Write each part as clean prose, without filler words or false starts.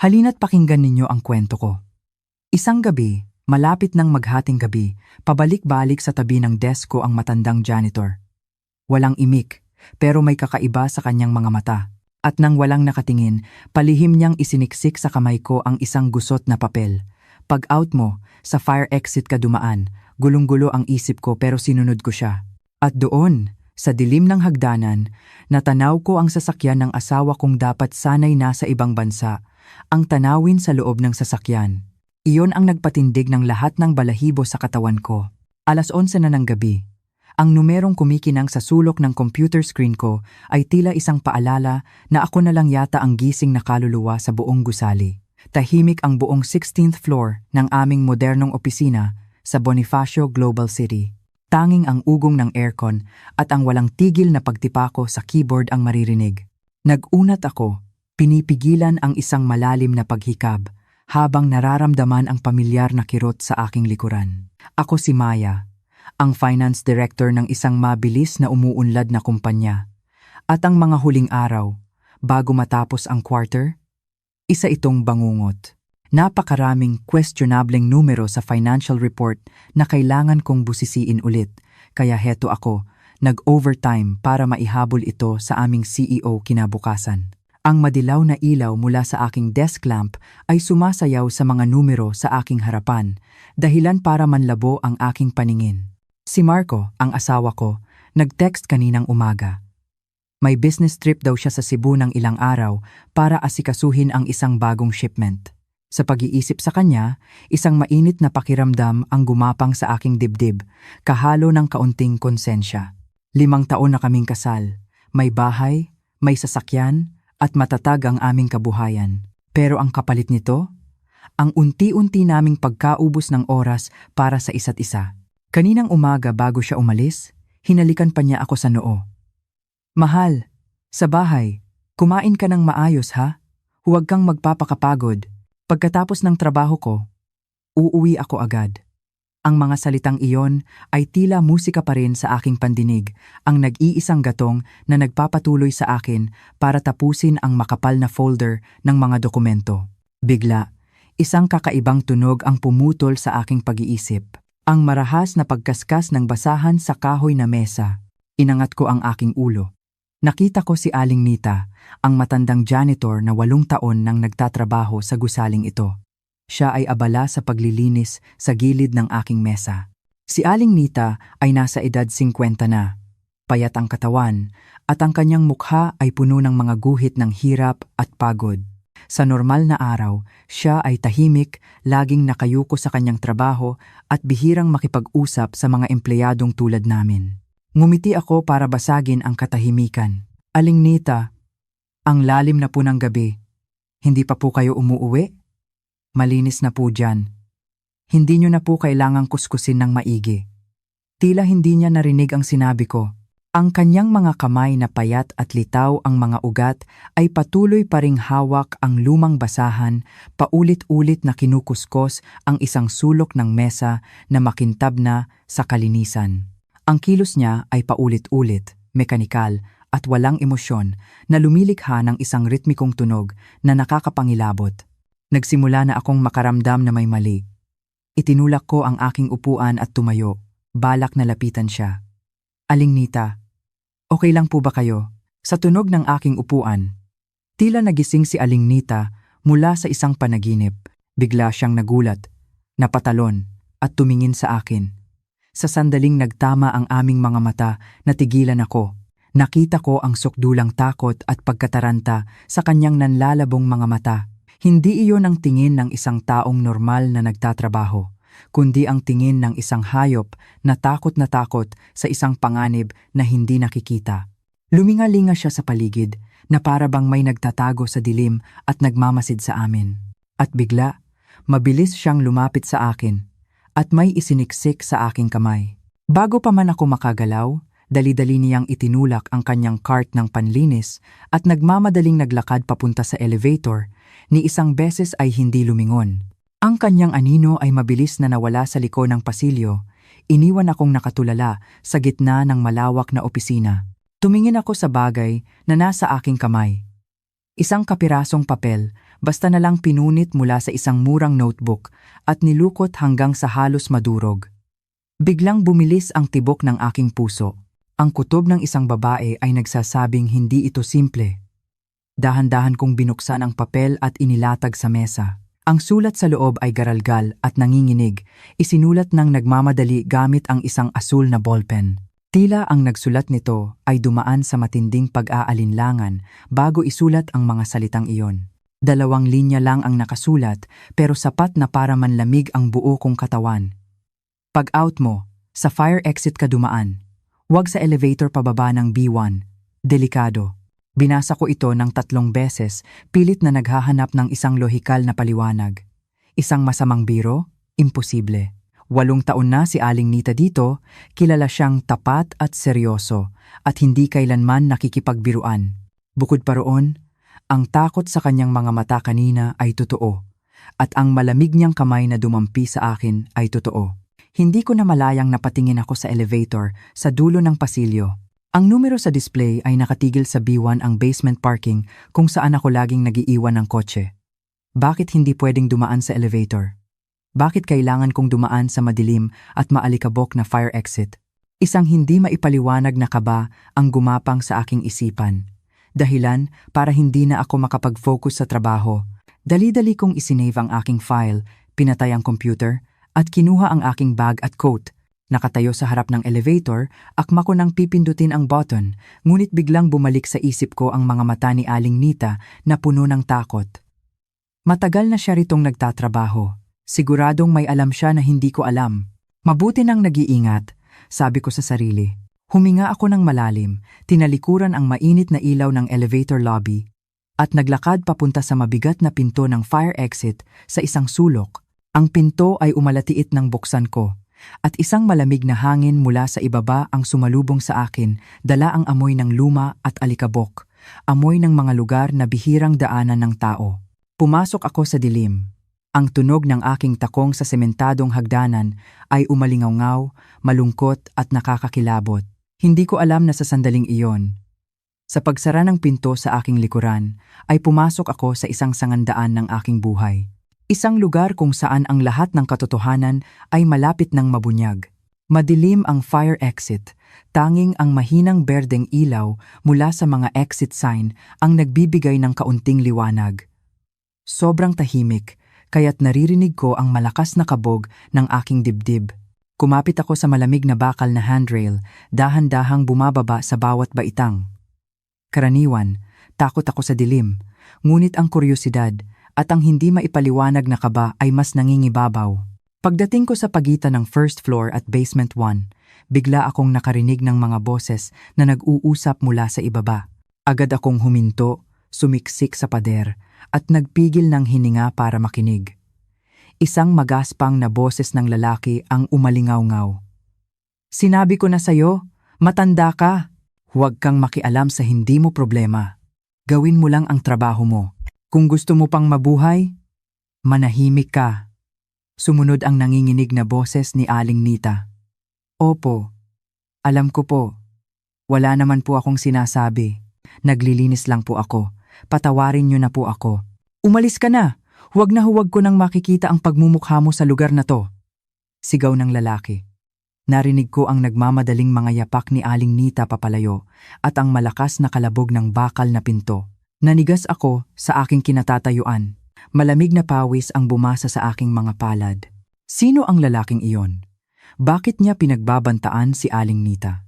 Halina't pakinggan ninyo ang kwento ko. Isang gabi, malapit ng maghating gabi, pabalik-balik sa tabi ng desk ko ang matandang janitor. Walang imik, pero may kakaiba sa kanyang mga mata. At nang walang nakatingin, palihim niyang isiniksik sa kamay ko ang isang gusot na papel. Pag-out mo, sa fire exit ka dumaan. Gulong-gulo ang isip ko pero sinunod ko siya. At doon, sa dilim ng hagdanan, natanaw ko ang sasakyan ng asawa kong dapat sanay nasa ibang bansa. Ang tanawin sa loob ng sasakyan. Iyon ang nagpatindig ng lahat ng balahibo sa katawan ko. 11:00 na ng gabi. Ang numerong kumikinang sa sulok ng computer screen ko ay tila isang paalala na ako na lang yata ang gising na kaluluwa sa buong gusali. Tahimik ang buong 16th floor ng aming modernong opisina sa Bonifacio Global City. Tanging ang ugong ng aircon at ang walang tigil na pagtipa ko sa keyboard ang maririnig. Nag-unat ako, pinipigilan ang isang malalim na paghikab habang nararamdaman ang pamilyar na kirot sa aking likuran. Ako si Maya, ang finance director ng isang mabilis na umuunlad na kumpanya. At ang mga huling araw, bago matapos ang quarter, isa itong bangungot. Napakaraming questionableng numero sa financial report na kailangan kong busisiin ulit, kaya heto ako, nag-overtime para maihabol ito sa aming CEO kinabukasan. Ang madilaw na ilaw mula sa aking desk lamp ay sumasayaw sa mga numero sa aking harapan, dahilan para manlabo ang aking paningin. Si Marco, ang asawa ko, nag-text kaninang umaga. May business trip daw siya sa Cebu ng ilang araw para asikasuhin ang isang bagong shipment. Sa pag-iisip sa kanya, isang mainit na pakiramdam ang gumapang sa aking dibdib, kahalo ng kaunting konsensya. 5 taon na kaming kasal, may bahay, may sasakyan, at matatag ang aming kabuhayan. Pero ang kapalit nito, ang unti-unti naming pagkaubos ng oras para sa isa't isa. Kaninang umaga bago siya umalis, hinalikan pa niya ako sa noo. Mahal, sa bahay, kumain ka ng maayos ha? Huwag kang magpapakapagod. Pagkatapos ng trabaho ko, uuwi ako agad. Ang mga salitang iyon ay tila musika pa rin sa aking pandinig, ang nag-iisang gatong na nagpapatuloy sa akin para tapusin ang makapal na folder ng mga dokumento. Bigla, isang kakaibang tunog ang pumutol sa aking pag-iisip. Ang marahas na pagkaskas ng basahan sa kahoy na mesa. Inangat ko ang aking ulo. Nakita ko si Aling Nita, ang matandang janitor na 8 taon nang nagtatrabaho sa gusaling ito. Siya ay abala sa paglilinis sa gilid ng aking mesa. Si Aling Nita ay nasa edad 50 na. Payat ang katawan at ang kanyang mukha ay puno ng mga guhit ng hirap at pagod. Sa normal na araw, siya ay tahimik, laging nakayuko sa kanyang trabaho at bihirang makipag-usap sa mga empleyadong tulad namin. Ngumiti ako para basagin ang katahimikan. Aling Nita, ang lalim na po ng gabi. Hindi pa po kayo umuuwi? Malinis na po dyan. Hindi nyo na po kailangang kuskusin ng maigi. Tila hindi niya narinig ang sinabi ko. Ang kanyang mga kamay na payat at litaw ang mga ugat ay patuloy pa ring hawak ang lumang basahan, paulit-ulit na kinukuskos ang isang sulok ng mesa na makintab na sa kalinisan. Ang kilos niya ay paulit-ulit, mekanikal at walang emosyon na lumilikha ng isang ritmikong tunog na nakakapangilabot. Nagsimula na akong makaramdam na may mali. Itinulak ko ang aking upuan at tumayo, balak na lapitan siya. Aling Nita, okay lang po ba kayo? Sa tunog ng aking upuan, tila nagising si Aling Nita mula sa isang panaginip. Bigla siyang nagulat, napatalon at tumingin sa akin. Sa sandaling nagtama ang aming mga mata, natigilan ako. Nakita ko ang sukdulang takot at pagkataranta sa kanyang nanlalabong mga mata. Hindi iyon ang tingin ng isang taong normal na nagtatrabaho, kundi ang tingin ng isang hayop na takot sa isang panganib na hindi nakikita. Lumingalinga siya sa paligid na para bang may nagtatago sa dilim at nagmamasid sa amin. At bigla, mabilis siyang lumapit sa akin at may isiniksik sa aking kamay. Bago pa man ako makagalaw, dali-dali niyang itinulak ang kanyang cart ng panlinis at nagmamadaling naglakad papunta sa elevator. Ni isang beses ay hindi lumingon. Ang kanyang anino ay mabilis na nawala sa liko ng pasilyo. Iniwan akong nakatulala sa gitna ng malawak na opisina. Tumingin ako sa bagay na nasa aking kamay. Isang kapirasong papel, Basta na lang pinunit mula sa isang murang notebook at nilukot hanggang sa halos madurog. Biglang bumilis ang tibok ng aking puso. Ang kutob ng isang babae ay nagsasabing hindi ito simple. Dahan-dahan kong binuksan ang papel at inilatag sa mesa. Ang sulat sa loob ay garalgal at nanginginig, isinulat ng nagmamadali gamit ang isang asul na ballpen. Tila ang nagsulat nito ay dumaan sa matinding pag-aalinlangan bago isulat ang mga salitang iyon. 2 linya lang ang nakasulat pero sapat na para manlamig ang buo kong katawan. Pag-out mo, sa fire exit ka dumaan. Huwag sa elevator pababa ng B1. Delikado. Binasa ko ito ng 3 beses, pilit na naghahanap ng isang lohikal na paliwanag. Isang masamang biro? Imposible. 8 taon na si Aling Nita dito, kilala siyang tapat at seryoso, at hindi kailanman nakikipagbiruan. Bukod pa roon, ang takot sa kanyang mga mata kanina ay totoo, at ang malamig niyang kamay na dumampi sa akin ay totoo. Hindi ko na malayang napatingin ako sa elevator sa dulo ng pasilyo. Ang numero sa display ay nakatigil sa B1 ang basement parking kung saan ako laging nagiiwan ng kotse. Bakit hindi pwedeng dumaan sa elevator? Bakit kailangan kong dumaan sa madilim at maalikabok na fire exit? Isang hindi maipaliwanag na kaba ang gumapang sa aking isipan. Dahilan para hindi na ako makapag-focus sa trabaho. Dali-dali kong isinave ang aking file, pinatay ang computer, at kinuha ang aking bag at coat. Nakatayo sa harap ng elevator, akma ko nang pipindutin ang button, ngunit biglang bumalik sa isip ko ang mga mata ni Aling Nita na puno ng takot. Matagal na siya ritong nagtatrabaho. Siguradong may alam siya na hindi ko alam. Mabuti nang nag-iingat, sabi ko sa sarili. Huminga ako ng malalim, tinalikuran ang mainit na ilaw ng elevator lobby, at naglakad papunta sa mabigat na pinto ng fire exit sa isang sulok. Ang pinto ay umalatiit ng buksan ko. At isang malamig na hangin mula sa ibaba ang sumalubong sa akin, dala ang amoy ng luma at alikabok, amoy ng mga lugar na bihirang daanan ng tao. Pumasok ako sa dilim. Ang tunog ng aking takong sa sementadong hagdanan ay umalingaw-ngaw, malungkot at nakakakilabot. Hindi ko alam na sa sandaling iyon. Sa pagsara ng pinto sa aking likuran, ay pumasok ako sa isang sangandaan ng aking buhay. Isang lugar kung saan ang lahat ng katotohanan ay malapit ng mabunyag. Madilim ang fire exit, tanging ang mahinang berdeng ilaw mula sa mga exit sign ang nagbibigay ng kaunting liwanag. Sobrang tahimik, kaya't naririnig ko ang malakas na kabog ng aking dibdib. Kumapit ako sa malamig na bakal na handrail, dahan-dahang bumababa sa bawat baitang. Karaniwan, takot ako sa dilim, ngunit ang kuryosidad at ang hindi maipaliwanag na kaba ay mas nangingibabaw. Pagdating ko sa pagitan ng first floor at basement 1, bigla akong nakarinig ng mga boses na nag-uusap mula sa ibaba. Agad akong huminto, sumiksik sa pader, at nagpigil ng hininga para makinig. Isang magaspang na boses ng lalaki ang umalingaw-ngaw. Sinabi ko na sa'yo, matanda ka. Huwag kang makialam sa hindi mo problema. Gawin mo lang ang trabaho mo. Kung gusto mo pang mabuhay, manahimik ka. Sumunod ang nanginginig na boses ni Aling Nita. Opo, alam ko po. Wala naman po akong sinasabi. Naglilinis lang po ako. Patawarin niyo na po ako. Umalis ka na! Huwag na huwag ko nang makikita ang pagmumukha mo sa lugar na to. Sigaw ng lalaki. Narinig ko ang nagmamadaling mga yapak ni Aling Nita papalayo at ang malakas na kalabog ng bakal na pinto. Nanigas ako sa aking kinatatayuan. Malamig na pawis ang bumasa sa aking mga palad. Sino ang lalaking iyon? Bakit niya pinagbabantaan si Aling Nita?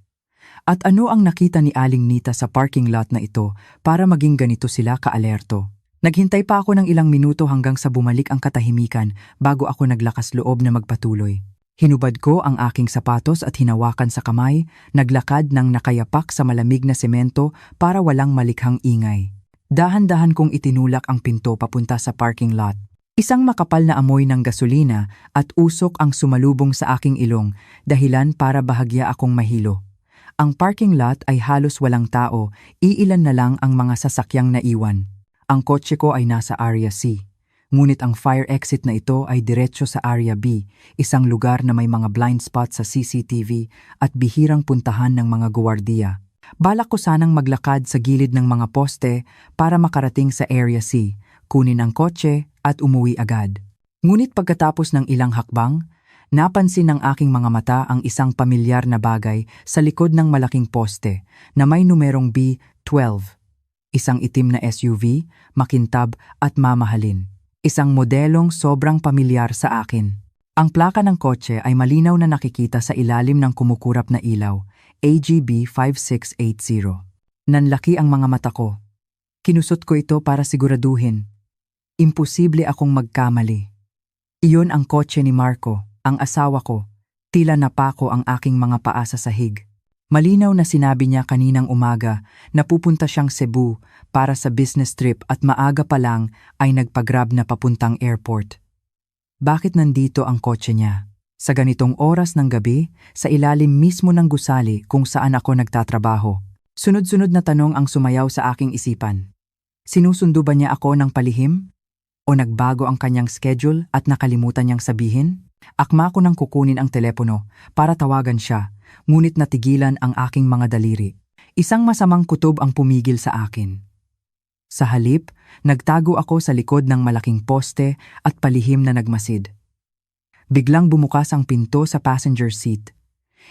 At ano ang nakita ni Aling Nita sa parking lot na ito para maging ganito sila kaalerto? Naghintay pa ako ng ilang minuto hanggang sa bumalik ang katahimikan bago ako naglakas loob na magpatuloy. Hinubad ko ang aking sapatos at hinawakan sa kamay, naglakad ng nakayapak sa malamig na semento para walang malikhang ingay. Dahan-dahan kong itinulak ang pinto papunta sa parking lot. Isang makapal na amoy ng gasolina at usok ang sumalubong sa aking ilong, dahilan para bahagya akong mahilo. Ang parking lot ay halos walang tao, iilan na lang ang mga sasakyang naiwan. Ang kotse ko ay nasa Area C. Ngunit ang fire exit na ito ay diretso sa Area B, isang lugar na may mga blind spot sa CCTV at bihirang puntahan ng mga guwardiya. Balak ko sanang maglakad sa gilid ng mga poste para makarating sa Area C, kunin ang kotse at umuwi agad. Ngunit pagkatapos ng ilang hakbang, napansin ng aking mga mata ang isang pamilyar na bagay sa likod ng malaking poste na may numerong B12. Isang itim na SUV, makintab at mamahalin. Isang modelong sobrang pamilyar sa akin. Ang plaka ng kotse ay malinaw na nakikita sa ilalim ng kumukurap na ilaw, AGB 5680. Nanlaki ang mga mata ko. Kinusot ko ito para siguraduhin. Imposible akong magkamali. Iyon ang kotse ni Marco, ang asawa ko. Tila napako ang aking mga paa sa sahig. Malinaw na sinabi niya kaninang umaga na pupunta siyang Cebu para sa business trip at maaga pa lang ay nagpagrab na papuntang airport. Bakit nandito ang kotse niya? Sa ganitong oras ng gabi, sa ilalim mismo ng gusali kung saan ako nagtatrabaho. Sunod-sunod na tanong ang sumayaw sa aking isipan. Sinusundo ba niya ako ng palihim? O nagbago ang kanyang schedule at nakalimutan niyang sabihin? Akma ko nang kukunin ang telepono para tawagan siya, ngunit natigilan ang aking mga daliri. Isang masamang kutob ang pumigil sa akin. Sa halip, nagtago ako sa likod ng malaking poste at palihim na nagmasid. Biglang bumukas ang pinto sa passenger seat.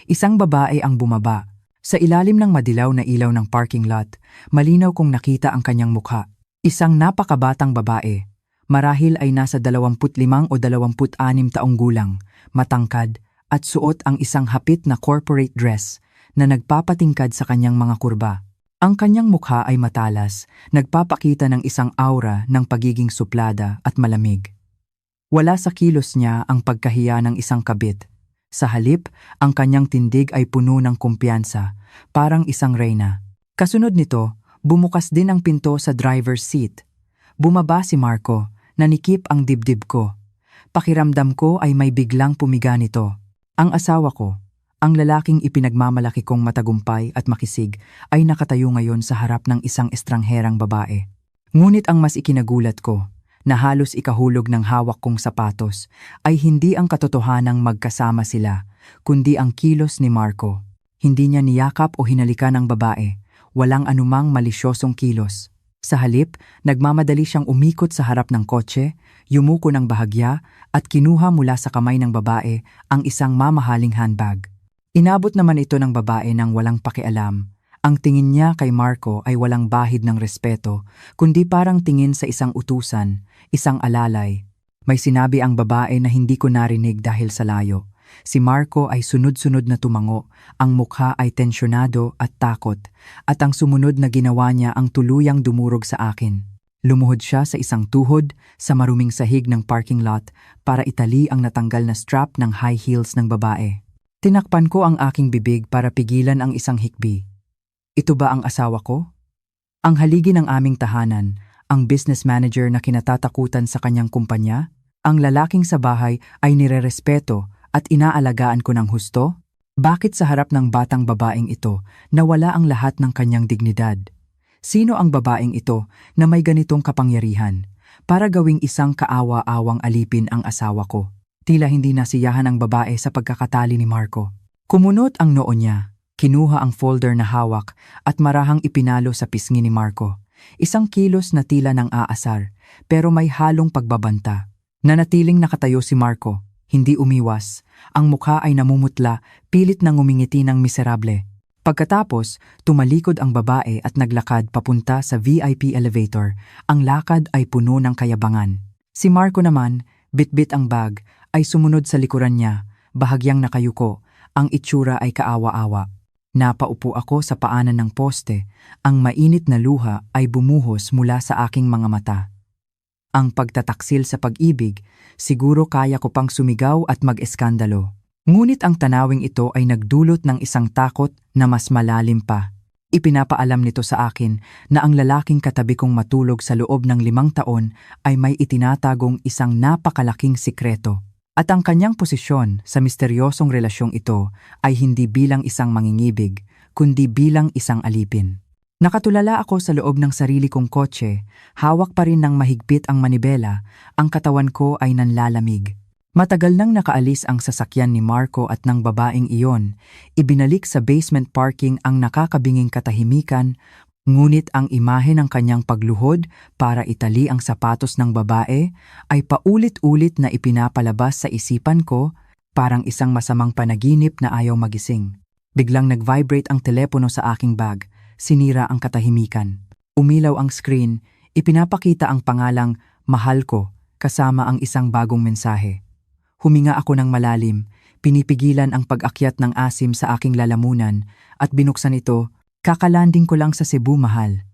Isang babae ang bumaba. Sa ilalim ng madilaw na ilaw ng parking lot, malinaw kong nakita ang kanyang mukha. Isang napakabatang babae. Marahil ay nasa 25 o 26 taong gulang, matangkad at suot ang isang hapit na corporate dress na nagpapatingkad sa kanyang mga kurba. Ang kanyang mukha ay matalas, nagpapakita ng isang aura ng pagiging suplada at malamig. Wala sa kilos niya ang pagkahiya ng isang kabit. Sa halip, ang kanyang tindig ay puno ng kumpiyansa, parang isang reyna. Kasunod nito, bumukas din ang pinto sa driver's seat. Bumaba si Marco. Nanikip ang dibdib ko. Pakiramdam ko ay may biglang pumiga nito. Ang asawa ko, ang lalaking ipinagmamalaki kong matagumpay at makisig, ay nakatayo ngayon sa harap ng isang estrangherang babae. Ngunit ang mas ikinagulat ko, na halos ikahulog ng hawak kong sapatos, ay hindi ang katotohanang magkasama sila, kundi ang kilos ni Marco. Hindi niya niyakap o hinalikan ang babae, walang anumang malisyosong kilos. Sa halip, nagmamadali siyang umikot sa harap ng kotse, yumuko ng bahagya at kinuha mula sa kamay ng babae ang isang mamahaling handbag. Inabot naman ito ng babae ng walang pakialam. Ang tingin niya kay Marco ay walang bahid ng respeto, kundi parang tingin sa isang utusan, isang alalay. May sinabi ang babae na hindi ko narinig dahil sa layo. Si Marco ay sunod-sunod na tumango, ang mukha ay tensyonado at takot, at ang sumunod na ginawa niya ang tuluyang dumurog sa akin. Lumuhod siya sa isang tuhod sa maruming sahig ng parking lot para itali ang natanggal na strap ng high heels ng babae. Tinakpan ko ang aking bibig para pigilan ang isang hikbi. Ito ba ang asawa ko? Ang haligi ng aming tahanan, ang business manager na kinatatakutan sa kanyang kumpanya, ang lalaking sa bahay ay nirerespeto at inaalagaan ko ng husto? Bakit sa harap ng batang babaeng ito nawala ang lahat ng kanyang dignidad? Sino ang babaeng ito na may ganitong kapangyarihan para gawing isang kaawa-awang alipin ang asawa ko? Tila hindi nasiyahan ang babae sa pagkakatali ni Marco. Kumunot ang noo niya, kinuha ang folder na hawak at marahang ipinalo sa pisngi ni Marco. Isang kilos na tila ng aasar pero may halong pagbabanta. Nanatiling nakatayo si Marco. Hindi umiwas, ang mukha ay namumutla, pilit nang ngumingiti ng miserable. Pagkatapos, tumalikod ang babae at naglakad papunta sa VIP elevator. Ang lakad ay puno ng kayabangan. Si Marco naman, bitbit ang bag, ay sumunod sa likuran niya, bahagyang nakayuko, ang itsura ay kaawa-awa. Napaupo ako sa paanan ng poste, ang mainit na luha ay bumuhos mula sa aking mga mata. Ang pagtataksil sa pag-ibig, siguro kaya ko pang sumigaw at mag-eskandalo. Ngunit ang tanawing ito ay nagdulot ng isang takot na mas malalim pa. Ipinapaalam nito sa akin na ang lalaking katabi kong matulog sa loob ng 5 taon ay may itinatagong isang napakalaking sikreto. At ang kanyang posisyon sa misteryosong relasyong ito ay hindi bilang isang mangingibig, kundi bilang isang alipin. Nakatulala ako sa loob ng sarili kong kotse, hawak pa rin ng mahigpit ang manibela, ang katawan ko ay nanlalamig. Matagal nang nakaalis ang sasakyan ni Marco at ng babaeng iyon, ibinalik sa basement parking ang nakakabinging katahimikan, Ngunit ang imahe ng kanyang pagluhod para itali ang sapatos ng babae ay paulit-ulit na ipinapalabas sa isipan ko parang isang masamang panaginip na ayaw magising. Biglang nag-vibrate ang telepono sa aking bag, sinira ang katahimikan. Umilaw ang screen, ipinapakita ang pangalang "Mahal ko" kasama ang isang bagong mensahe. Huminga ako ng malalim, pinipigilan ang pag-akyat ng asim sa aking lalamunan at binuksan ito. Kakalanding ko lang sa Cebu, mahal.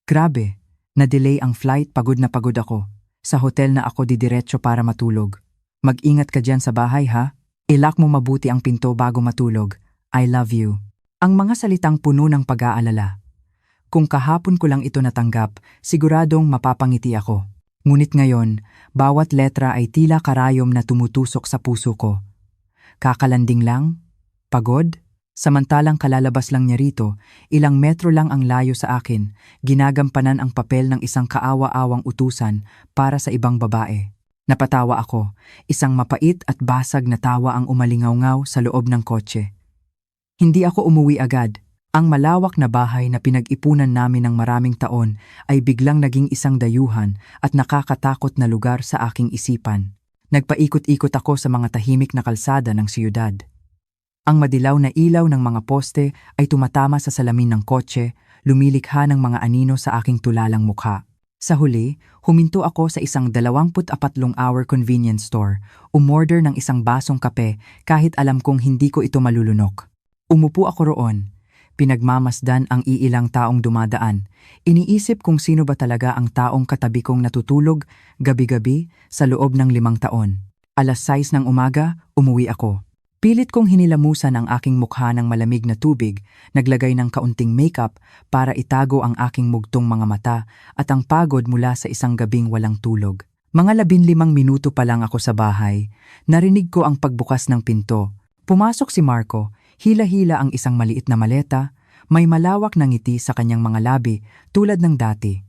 Grabe, na-delay ang flight, pagod na pagod ako. Sa hotel na ako didiretso para matulog. Mag-ingat ka dyan sa bahay, ha? Ilock mo mabuti ang pinto bago matulog. I love you. Ang mga salitang puno ng pag-aalala. Kung kahapon ko lang ito natanggap, siguradong mapapangiti ako. Ngunit ngayon, bawat letra ay tila karayom na tumutusok sa puso ko. Kakalanding lang? Pagod? Samantalang kalalabas lang niya rito, ilang metro lang ang layo sa akin, ginagampanan ang papel ng isang kaawa-awang utusan para sa ibang babae. Napatawa ako, isang mapait at basag na tawa ang umalingaw-ngaw sa loob ng kotse. Hindi ako umuwi agad. Ang malawak na bahay na pinag-ipunan namin ng maraming taon ay biglang naging isang dayuhan at nakakatakot na lugar sa aking isipan. Nagpaikot-ikot ako sa mga tahimik na kalsada ng siyudad. Ang madilaw na ilaw ng mga poste ay tumatama sa salamin ng kotse, lumilikha ng mga anino sa aking tulalang mukha. Sa huli, huminto ako sa isang 24-hour convenience store, umorder ng isang basong kape kahit alam kong hindi ko ito malulunok. Umupo ako roon, pinagmamasdan ang iilang taong dumadaan. Iniisip kung sino ba talaga ang taong katabi kong natutulog gabi-gabi sa loob ng 5 taon. 6:00 ng umaga, umuwi ako. Pilit kong hinilamusan ang aking mukha ng malamig na tubig, naglagay ng kaunting makeup para itago ang aking mugtong mga mata at ang pagod mula sa isang gabing walang tulog. Mga 15 minuto pa lang ako sa bahay, narinig ko ang pagbukas ng pinto. Pumasok si Marco, hila-hila ang isang maliit na maleta, may malawak na ngiti sa kanyang mga labi tulad ng dati.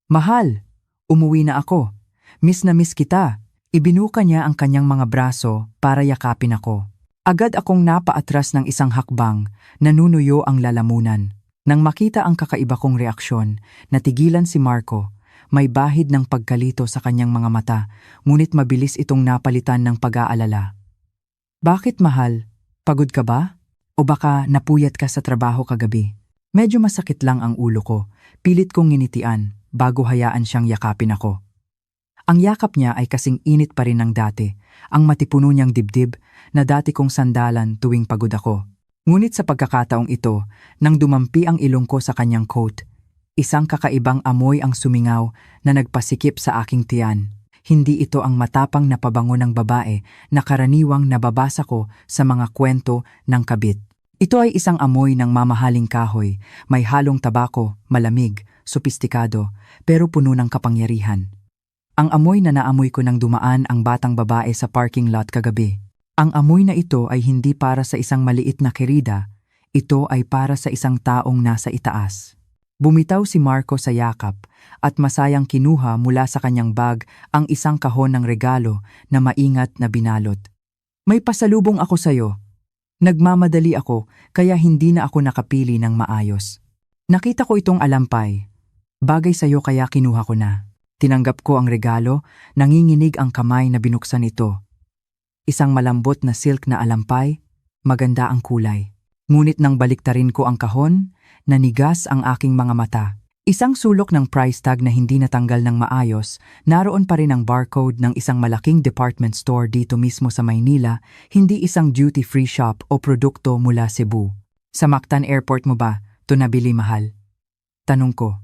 "Mahal, umuwi na ako. Miss na miss kita." Ibinuka niya ang kanyang mga braso para yakapin ako. Agad akong napaatras ng isang hakbang, nanunuyo ang lalamunan. Nang makita ang kakaiba kong reaksyon, natigilan si Marco. May bahid ng pagkalito sa kanyang mga mata, ngunit mabilis itong napalitan ng pag-aalala. "Bakit, mahal? Pagod ka ba? O baka napuyat ka sa trabaho kagabi?" Medyo masakit lang ang ulo ko. Pilit kong nginitian bago hayaan siyang yakapin ako. Ang yakap niya ay kasing init pa rin ng dati, ang matipuno niyang dibdib na dati kong sandalan tuwing pagod ako. Ngunit sa pagkakataong ito, nang dumampi ang ilong ko sa kanyang coat, isang kakaibang amoy ang sumingaw na nagpasikip sa aking tiyan. Hindi ito ang matapang na pabango ng babae na karaniwang nababasa ko sa mga kwento ng kabit. Ito ay isang amoy ng mamahaling kahoy, may halong tabako, malamig, sopistikado, pero puno ng kapangyarihan. Ang amoy na naamoy ko nang dumaan ang batang babae sa parking lot kagabi. Ang amoy na ito ay hindi para sa isang maliit na kerida, ito ay para sa isang taong nasa itaas. Bumitaw si Marco sa yakap at masayang kinuha mula sa kanyang bag ang isang kahon ng regalo na maingat na binalot. "May pasalubong ako sa'yo." Nagmamadali ako kaya hindi na ako nakapili ng maayos. Nakita ko itong alampay. Bagay sa'yo kaya kinuha ko na. Tinanggap ko ang regalo, nanginginig ang kamay na binuksan ito. Isang malambot na silk na alampay, maganda ang kulay. Ngunit nang baliktarin ko ang kahon, nanigas ang aking mga mata. Isang sulok ng price tag na hindi natanggal ng maayos, naroon pa rin ang barcode ng isang malaking department store dito mismo sa Maynila, hindi isang duty-free shop o produkto mula Cebu. "Sa Mactan Airport mo ba ito nabili, mahal?" Tanong ko.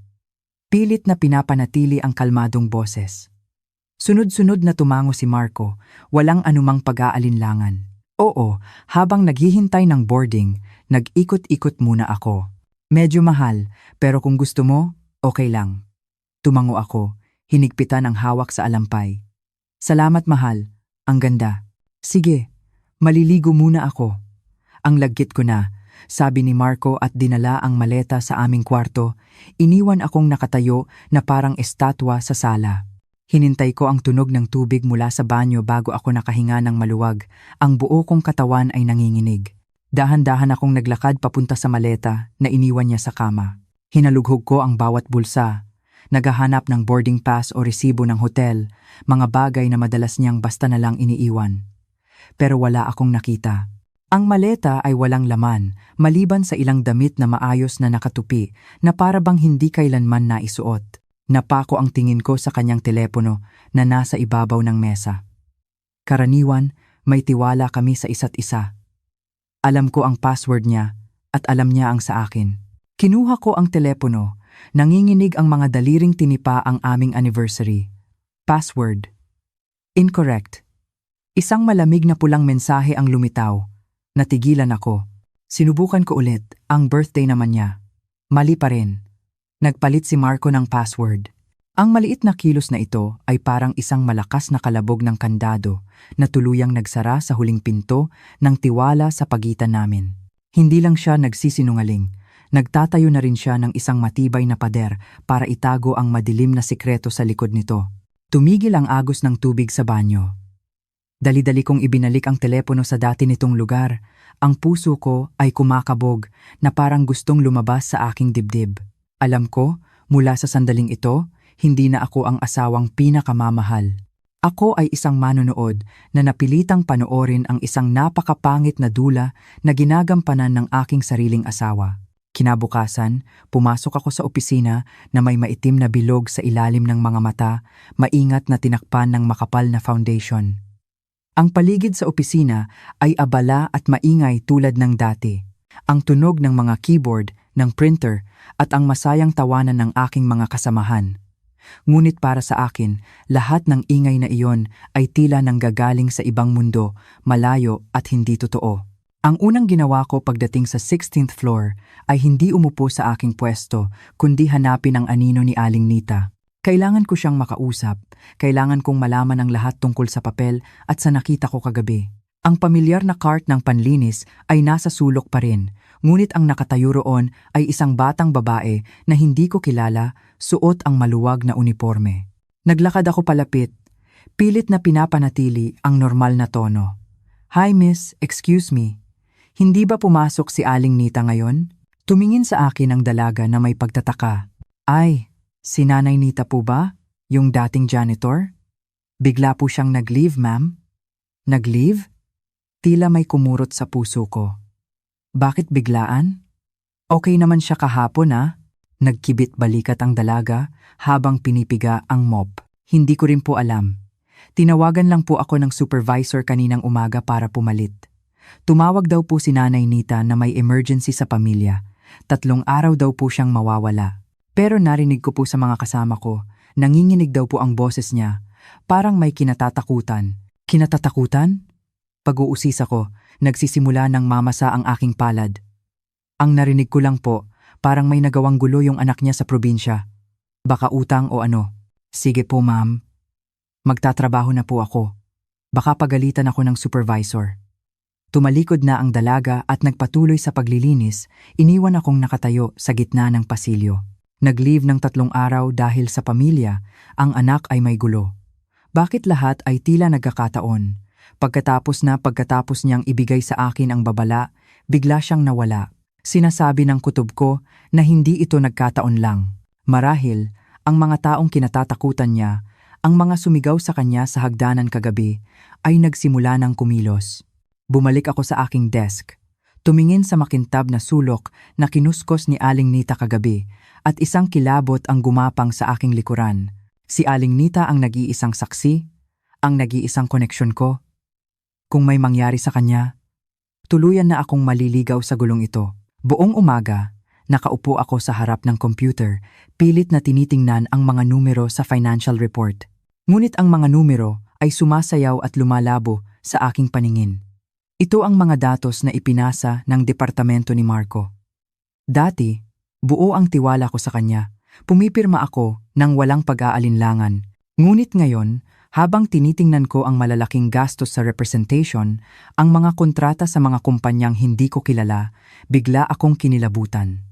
Pilit na pinapanatili ang kalmadong boses. Sunod-sunod na tumango si Marco, walang anumang pag-aalinlangan. Oo, habang naghihintay ng boarding, nag-ikot-ikot muna ako. "Medyo mahal, pero kung gusto mo, okay lang." Tumango ako, hinigpitan ang hawak sa alampay. "Salamat, mahal. Ang ganda." "Sige, maliligo muna ako." "Ang laggit ko na," sabi ni Marco at dinala ang maleta sa aming kwarto. Iniwan akong nakatayo na parang estatwa sa sala. Hinintay ko ang tunog ng tubig mula sa banyo bago ako nakahinga ng maluwag. Ang buo kong katawan ay nanginginig. Dahan-dahan akong naglakad papunta sa maleta na iniwan niya sa kama. Hinalughog ko ang bawat bulsa, naghahanap ng boarding pass o resibo ng hotel, mga bagay na madalas niyang basta na lang iniiwan. Pero wala akong nakita. Ang maleta ay walang laman, maliban sa ilang damit na maayos na nakatupi na para bang hindi kailanman naisuot. Napako ang tingin ko sa kanyang telepono na nasa ibabaw ng mesa. Karaniwan, may tiwala kami sa isa't isa. Alam ko ang password niya at alam niya ang sa akin. Kinuha ko ang telepono, nanginginig ang mga daliring tinipa ang aming anniversary. Password. Incorrect. Isang malamig na pulang mensahe ang lumitaw. Natigilan ako. Sinubukan ko ulit, ang birthday naman niya. Mali pa rin. Nagpalit si Marco ng password. Ang maliit na kilos na ito ay parang isang malakas na kalabog ng kandado na tuluyang nagsara sa huling pinto ng tiwala sa pagitan namin. Hindi lang siya nagsisinungaling, nagtatayo na rin siya ng isang matibay na pader para itago ang madilim na sikreto sa likod nito. Tumigil ang agos ng tubig sa banyo. Dali-dali kong ibinalik ang telepono sa dati nitong lugar. Ang puso ko ay kumakabog na parang gustong lumabas sa aking dibdib. Alam ko, mula sa sandaling ito, hindi na ako ang asawang pinakamamahal. Ako ay isang manonood na napilitang panoorin ang isang napakapangit na dula na ginagampanan ng aking sariling asawa. Kinabukasan, pumasok ako sa opisina na may maitim na bilog sa ilalim ng mga mata, maingat na tinakpan ng makapal na foundation. Ang paligid sa opisina ay abala at maingay tulad ng dati. Ang tunog ng mga keyboard, ng printer, at ang masayang tawanan ng aking mga kasamahan. Ngunit para sa akin, lahat ng ingay na iyon ay tila nanggagaling sa ibang mundo, malayo at hindi totoo. Ang unang ginawa ko pagdating sa 16th floor ay hindi umupo sa aking pwesto, kundi hanapin ang anino ni Aling Nita. Kailangan ko siyang makausap, kailangan kong malaman ang lahat tungkol sa papel at sa nakita ko kagabi. Ang pamilyar na cart ng panlinis ay nasa sulok pa rin, ngunit ang nakatayo roon ay isang batang babae na hindi ko kilala, suot ang maluwag na uniforme. Naglakad ako palapit, pilit na pinapanatili ang normal na tono. "Hi miss, excuse me. Hindi ba pumasok si Aling Nita ngayon?" Tumingin sa akin ang dalaga na may pagtataka. "Ay, si Nanay Nita po ba? Yung dating janitor?" Bigla po siyang nag-leave, ma'am. Nag-leave? Tila may kumurot sa puso ko. Bakit biglaan? Okay naman siya kahapon Nagkibit balikat ang dalaga habang pinipiga ang mop. Hindi ko rin po alam. Tinawagan lang po ako ng supervisor kaninang umaga para pumalit. Tumawag daw po si Nanay Nita na may emergency sa pamilya. 3 araw daw po siyang mawawala. Pero narinig ko po sa mga kasama ko, nanginginig daw po ang boses niya. Parang may kinatatakutan. Kinatatakutan? Pag-uusis ako, nagsisimula ng mamasa ang aking palad. Ang narinig ko lang po, parang may nagawang gulo yung anak niya sa probinsya. Baka utang o ano. Sige po ma'am. Magtatrabaho na po ako. Baka pagalitan ako ng supervisor. Tumalikod na ang dalaga at nagpatuloy sa paglilinis, iniwan akong nakatayo sa gitna ng pasilyo. Nag-leave ng 3 araw dahil sa pamilya, ang anak ay may gulo. Bakit lahat ay tila nagkakataon? Pagkatapos niyang ibigay sa akin ang babala, bigla siyang nawala. Sinasabi ng kutob ko na hindi ito nagkataon lang. Marahil, ang mga taong kinatatakutan niya, ang mga sumigaw sa kanya sa hagdanan kagabi, ay nagsimula ng kumilos. Bumalik ako sa aking desk. Tumingin sa makintab na sulok na kinuskos ni Aling Nita kagabi at isang kilabot ang gumapang sa aking likuran. Si Aling Nita ang nag-iisang saksi, ang nag-iisang koneksyon ko. Kung may mangyari sa kanya, tuluyan na akong maliligaw sa gulong ito. Buong umaga, nakaupo ako sa harap ng computer, pilit na tinitingnan ang mga numero sa financial report. Ngunit ang mga numero ay sumasayaw at lumalabo sa aking paningin. Ito ang mga datos na ipinasa ng departamento ni Marco. Dati, buo ang tiwala ko sa kanya. Pumipirma ako ng walang pag-aalinlangan. Ngunit ngayon, habang tinitingnan ko ang malalaking gastos sa representation, ang mga kontrata sa mga kumpanyang hindi ko kilala, bigla akong kinilabutan.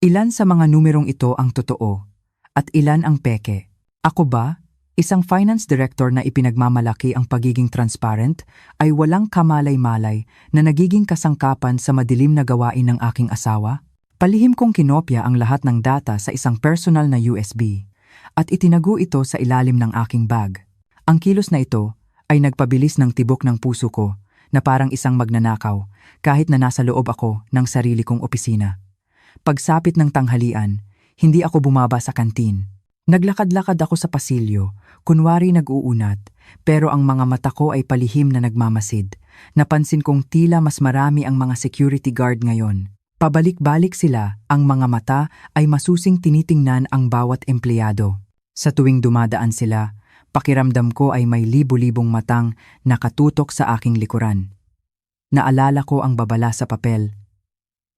Ilan sa mga numerong ito ang totoo, at ilan ang peke? Ako ba, isang finance director na ipinagmamalaki ang pagiging transparent, ay walang kamalay-malay na nagiging kasangkapan sa madilim na gawain ng aking asawa? Palihim kong kinopya ang lahat ng data sa isang personal na USB at itinago ito sa ilalim ng aking bag. Ang kilos na ito ay nagpabilis ng tibok ng puso ko na parang isang magnanakaw kahit na nasa loob ako ng sarili kong opisina. Pagsapit ng tanghalian, hindi ako bumaba sa kantin. Naglakad-lakad ako sa pasilyo, kunwari nag-uunat, pero ang mga mata ko ay palihim na nagmamasid. Napansin kong tila mas marami ang mga security guard ngayon. Pabalik-balik sila, ang mga mata ay masusing tinitingnan ang bawat empleyado. Sa tuwing dumadaan sila, pakiramdam ko ay may libo-libong matang nakatutok sa aking likuran. Naalala ko ang babala sa papel.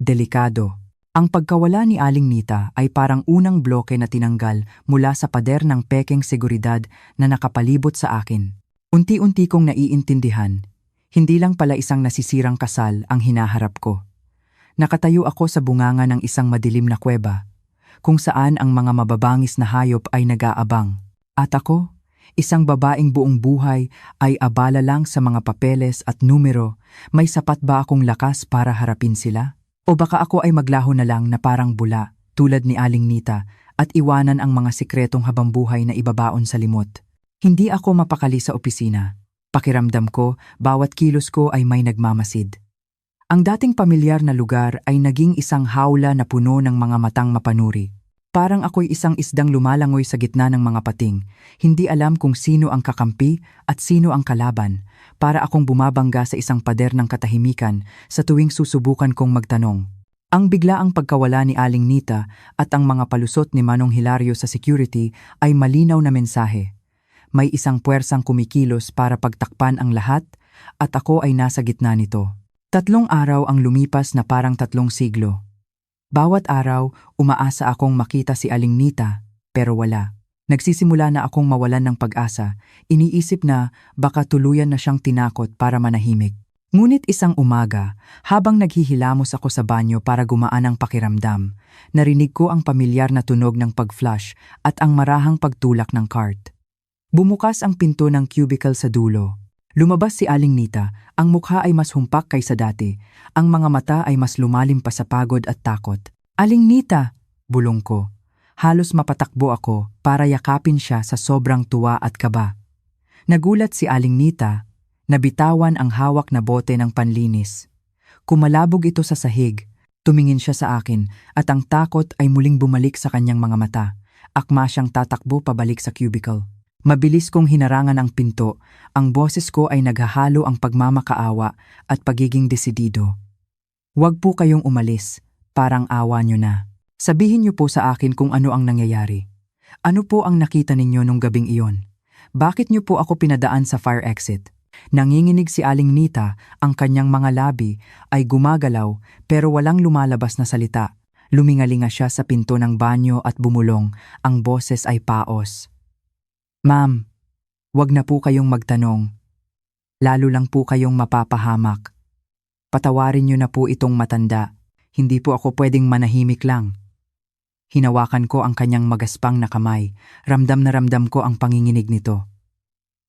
Delikado. Ang pagkawala ni Aling Nita ay parang unang bloke na tinanggal mula sa pader ng pekeng seguridad na nakapalibot sa akin. Unti-unti kong naiintindihan, hindi lang pala isang nasisirang kasal ang hinaharap ko. Nakatayo ako sa bunganga ng isang madilim na kuweba, kung saan ang mga mababangis na hayop ay nag-aabang. At ako, isang babaeng buong buhay, ay abala lang sa mga papeles at numero. May sapat ba akong lakas para harapin sila? O baka ako ay maglaho na lang na parang bula, tulad ni Aling Nita, at iwanan ang mga sikretong habambuhay na ibabaon sa limot. Hindi ako mapakali sa opisina. Pakiramdam ko, bawat kilos ko ay may nagmamasid. Ang dating pamilyar na lugar ay naging isang hawla na puno ng mga matang mapanuri. Parang ako'y isang isdang lumalangoy sa gitna ng mga pating, hindi alam kung sino ang kakampi at sino ang kalaban, para akong bumabangga sa isang pader ng katahimikan sa tuwing susubukan kong magtanong. Ang biglaang pagkawala ni Aling Nita at ang mga palusot ni Manong Hilario sa security ay malinaw na mensahe. May isang puwersang kumikilos para pagtakpan ang lahat at ako ay nasa gitna nito. 3 araw ang lumipas na parang 3 siglo. Bawat araw, umaasa akong makita si Aling Nita, pero wala. Nagsisimula na akong mawalan ng pag-asa, iniisip na baka tuluyan na siyang tinakot para manahimik. Ngunit isang umaga, habang naghihilamos ako sa banyo para gumaan ang pakiramdam, narinig ko ang pamilyar na tunog ng pag-flush at ang marahang pagtulak ng cart. Bumukas ang pinto ng cubicle sa dulo. Lumabas si Aling Nita, ang mukha ay mas humpak kaysa dati, ang mga mata ay mas lumalim pa sa pagod at takot. "Aling Nita!" bulong ko. Halos mapatakbo ako para yakapin siya sa sobrang tuwa at kaba. Nagulat si Aling Nita, nabitawan ang hawak na bote ng panlinis. Kumalabog ito sa sahig, tumingin siya sa akin at ang takot ay muling bumalik sa kanyang mga mata. Akma siyang tatakbo pabalik sa cubicle. Mabilis kong hinarangan ang pinto, ang boses ko ay naghahalo ang pagmamakaawa at pagiging desidido. "Huwag po kayong umalis, parang awa nyo na. Sabihin niyo po sa akin kung ano ang nangyayari. Ano po ang nakita ninyo nung gabing iyon? Bakit niyo po ako pinadaan sa fire exit?" Nanginginig si Aling Nita, ang kanyang mga labi ay gumagalaw pero walang lumalabas na salita. Lumingalinga siya sa pinto ng banyo at bumulong, ang boses ay paos. "Ma'am, wag na po kayong magtanong. Lalo lang po kayong mapapahamak. Patawarin niyo na po itong matanda. Hindi po ako pwedeng manahimik lang." Hinawakan ko ang kanyang magaspang na kamay. Ramdam na ramdam ko ang panginginig nito.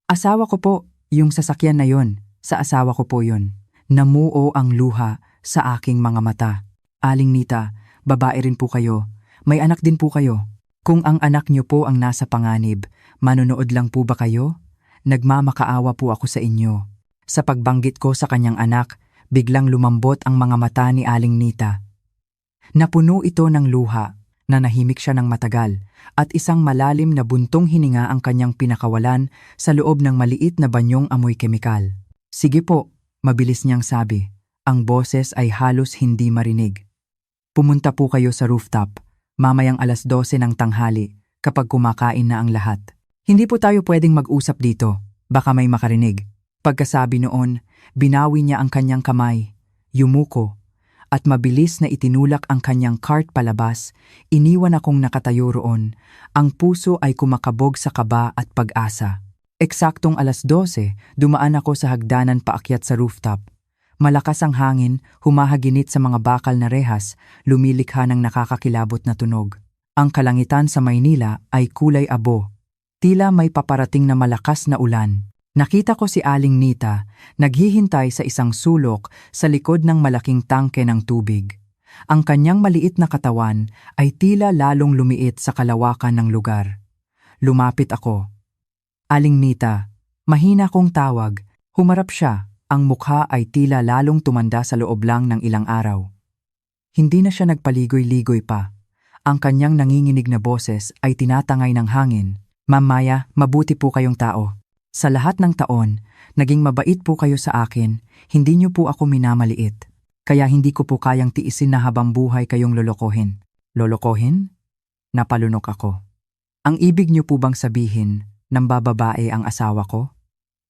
"Asawa ko po, yung sasakyan na yon. Sa asawa ko po yun." Namuo ang luha sa aking mga mata. "Aling Nita, babae rin po kayo. May anak din po kayo. Kung ang anak niyo po ang nasa panganib, manonood lang po ba kayo? Nagmamakaawa po ako sa inyo." Sa pagbanggit ko sa kanyang anak, biglang lumambot ang mga mata ni Aling Nita. Napuno ito ng luha, nanahimik siya ng matagal, at isang malalim na buntong hininga ang kanyang pinakawalan sa loob ng maliit na banyong amoy kemikal. "Sige po," mabilis niyang sabi. Ang boses ay halos hindi marinig. "Pumunta po kayo sa rooftop, mamayang 12:00 ng tanghali, kapag kumakain na ang lahat. Hindi po tayo pwedeng mag-usap dito, baka may makarinig." Pagkasabi noon, binawi niya ang kanyang kamay, yumuko, at mabilis na itinulak ang kanyang cart palabas. Iniwan akong nakatayo roon. Ang puso ay kumakabog sa kaba at pag-asa. Eksaktong 12:00, dumaan ako sa hagdanan paakyat sa rooftop. Malakas ang hangin, humahaginit sa mga bakal na rehas, lumilikha ng nakakakilabot na tunog. Ang kalangitan sa Maynila ay kulay abo. Tila may paparating na malakas na ulan. Nakita ko si Aling Nita, naghihintay sa isang sulok sa likod ng malaking tangke ng tubig. Ang kanyang maliit na katawan ay tila lalong lumiit sa kalawakan ng lugar. Lumapit ako. Aling Nita, mahina kong tawag. Humarap siya, ang mukha ay tila lalong tumanda sa loob lang ng ilang araw. Hindi na siya nagpaligoy-ligoy pa. Ang kanyang nanginginig na boses ay tinatangay ng hangin. Ma'am Maya, mabuti po kayong tao. Sa lahat ng taon, naging mabait po kayo sa akin, hindi niyo po ako minamaliit. Kaya hindi ko po kayang tiisin na habang buhay kayong lolokohin. Lolokohin? Napalunok ako. Ang ibig niyo po bang sabihin, nambababae ang asawa ko?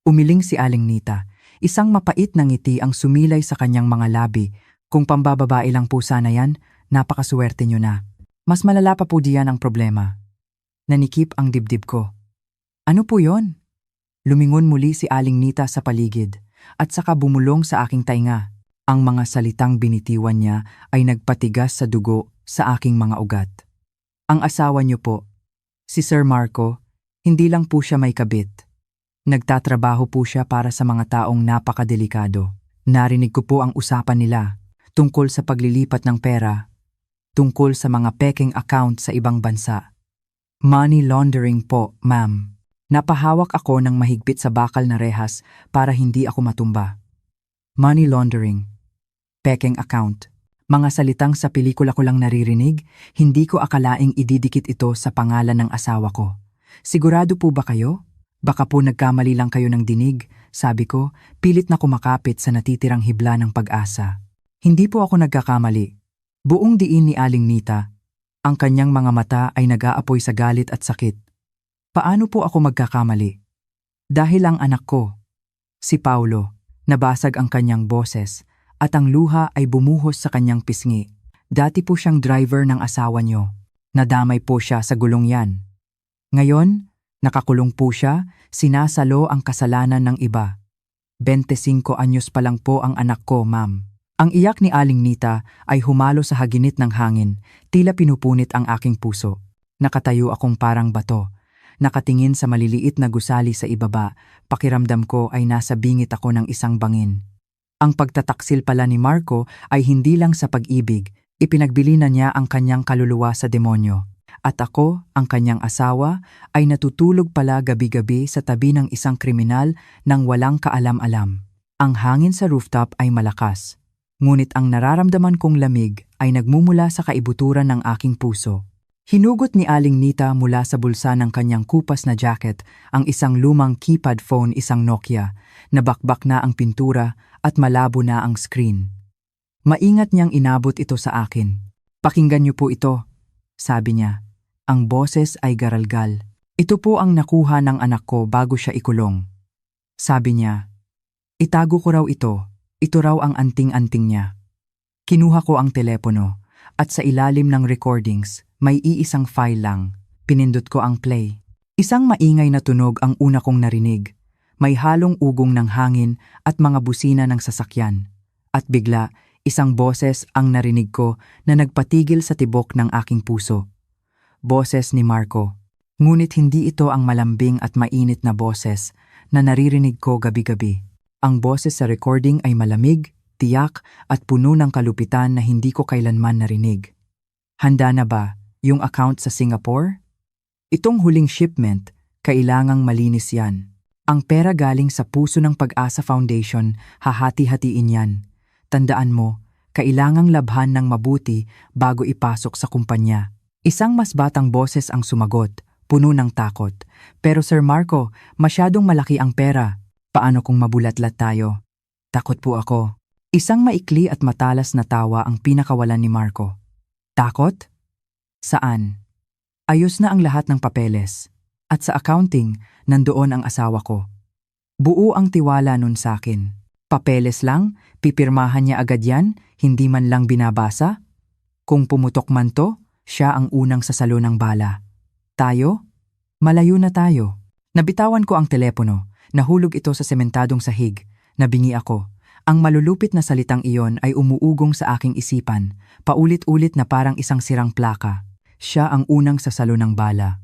Umiling si Aling Nita, isang mapait na ngiti ang sumilay sa kanyang mga labi. Kung pambababae lang po sana yan, napakaswerte niyo na. Mas malala pa po diyan ang problema. Nanikip ang dibdib ko. Ano po yon? Lumingon muli si Aling Nita sa paligid at saka bumulong sa aking tainga. Ang mga salitang binitiwan niya ay nagpatigas sa dugo sa aking mga ugat. Ang asawa niyo po, si Sir Marco, hindi lang po siya may kabit. Nagtatrabaho po siya para sa mga taong napakadelikado. Narinig ko po ang usapan nila tungkol sa paglilipat ng pera, tungkol sa mga peking account sa ibang bansa. Money laundering po, ma'am. Napahawak ako ng mahigpit sa bakal na rehas para hindi ako matumba. Money laundering. Peking account. Mga salitang sa pelikula ko lang naririnig, hindi ko akalaing ididikit ito sa pangalan ng asawa ko. Sigurado po ba kayo? Baka po nagkamali lang kayo ng dinig, sabi ko, pilit na kumakapit sa natitirang hibla ng pag-asa. Hindi po ako nagkakamali. Buong diin ni Aling Nita, ang kanyang mga mata ay nag-aapoy sa galit at sakit. Paano po ako magkakamali? Dahil ang anak ko, si Paulo, nabasag ang kanyang boses, at ang luha ay bumuhos sa kanyang pisngi. Dati po siyang driver ng asawa niyo. Nadamay po siya sa gulong yan. Ngayon, nakakulong po siya, sinasalo ang kasalanan ng iba. 25 anyos pa lang po ang anak ko, ma'am. Ang iyak ni Aling Nita ay humalo sa haginit ng hangin, tila pinupunit ang aking puso. Nakatayo akong parang bato. Nakatingin sa maliliit na gusali sa ibaba, pakiramdam ko ay nasa bingit ako ng isang bangin. Ang pagtataksil pala ni Marco ay hindi lang sa pag-ibig, ipinagbili na niya ang kanyang kaluluwa sa demonyo. At ako, ang kanyang asawa, ay natutulog pala gabi-gabi sa tabi ng isang kriminal nang walang kaalam-alam. Ang hangin sa rooftop ay malakas, ngunit ang nararamdaman kong lamig ay nagmumula sa kaibuturan ng aking puso. Hinugot ni Aling Nita mula sa bulsa ng kanyang kupas na jacket ang isang lumang keypad phone, isang Nokia, nabakbak na ang pintura at malabo na ang screen. Maingat niyang inabot ito sa akin. Pakinggan niyo po ito, sabi niya. Ang boses ay garalgal. Ito po ang nakuha ng anak ko bago siya ikulong. Sabi niya, itago ko raw ito. Ito raw ang anting-anting niya. Kinuha ko ang telepono at sa ilalim ng recordings, may iisang file lang. Pinindot ko ang play. Isang maingay na tunog ang una kong narinig. May halong ugong ng hangin at mga busina ng sasakyan. At bigla, isang boses ang narinig ko na nagpatigil sa tibok ng aking puso. Boses ni Marco. Ngunit hindi ito ang malambing at mainit na boses na naririnig ko gabi-gabi. Ang boses sa recording ay malamig, tiyak at puno ng kalupitan na hindi ko kailanman narinig. Handa na ba yung account sa Singapore? Itong huling shipment, kailangang malinis yan. Ang pera galing sa puso ng Pag-asa Foundation, hahati-hatiin yan. Tandaan mo, kailangang labhan ng mabuti bago ipasok sa kumpanya. Isang mas batang boses ang sumagot, puno ng takot. Pero Sir Marco, masyadong malaki ang pera. Paano kung mabulatlat tayo? Takot po ako. Isang maikli at matalas na tawa ang pinakawalan ni Marco. Takot? Saan? Ayos na ang lahat ng papeles. At sa accounting, nandoon ang asawa ko. Buo ang tiwala nun sa akin. Papeles lang, pipirmahan niya agad yan, hindi man lang binabasa? Kung pumutok man to, siya ang unang sasalo ng bala. Tayo? Malayo na tayo. Nabitawan ko ang telepono, nahulog ito sa sementadong sahig, nabingi ako. Ang malulupit na salitang iyon ay umuugong sa aking isipan, paulit-ulit na parang isang sirang plaka. Siya ang unang sasalo ng bala.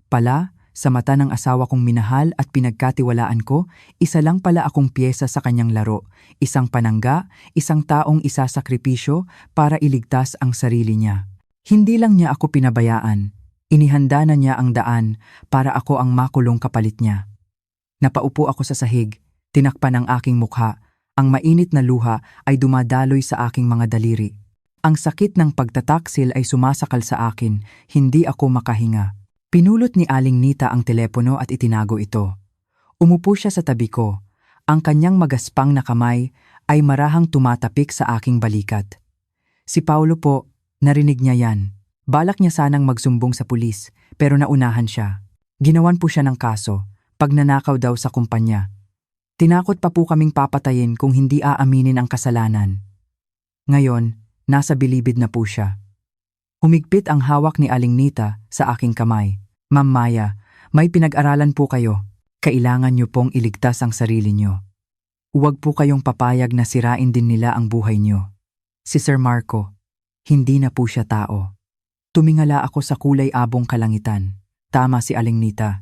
Pala, Sa mata ng asawa kong minahal at pinagkatiwalaan ko, isa lang pala akong piyesa sa kanyang laro, isang panangga, isang taong isasakripisyo para iligtas ang sarili niya. Hindi lang niya ako pinabayaan, inihanda na niya ang daan para ako ang makulong kapalit niya. Napaupo ako sa sahig, tinakpan ang aking mukha, ang mainit na luha ay dumadaloy sa aking mga daliri. Ang sakit ng pagtataksil ay sumasakal sa akin, hindi ako makahinga. Pinulot ni Aling Nita ang telepono at itinago ito. Umupo siya sa tabi ko. Ang kanyang magaspang na kamay ay marahang tumatapik sa aking balikat. Si Paulo po, narinig niya yan. Balak niya sanang magsumbong sa pulis, pero naunahan siya. Ginawan po siya ng kaso, pagnanakaw daw sa kumpanya. Tinakot pa po kaming papatayin kung hindi aaminin ang kasalanan. Ngayon, nasa bilibid na po siya. Humigpit ang hawak ni Aling Nita sa aking kamay. Ma'am Maya, may pinag-aralan po kayo. Kailangan niyo pong iligtas ang sarili niyo. Huwag po kayong papayag na sirain din nila ang buhay niyo. Si Sir Marco, hindi na po siya tao. Tumingala ako sa kulay abong kalangitan. Tama si Aling Nita.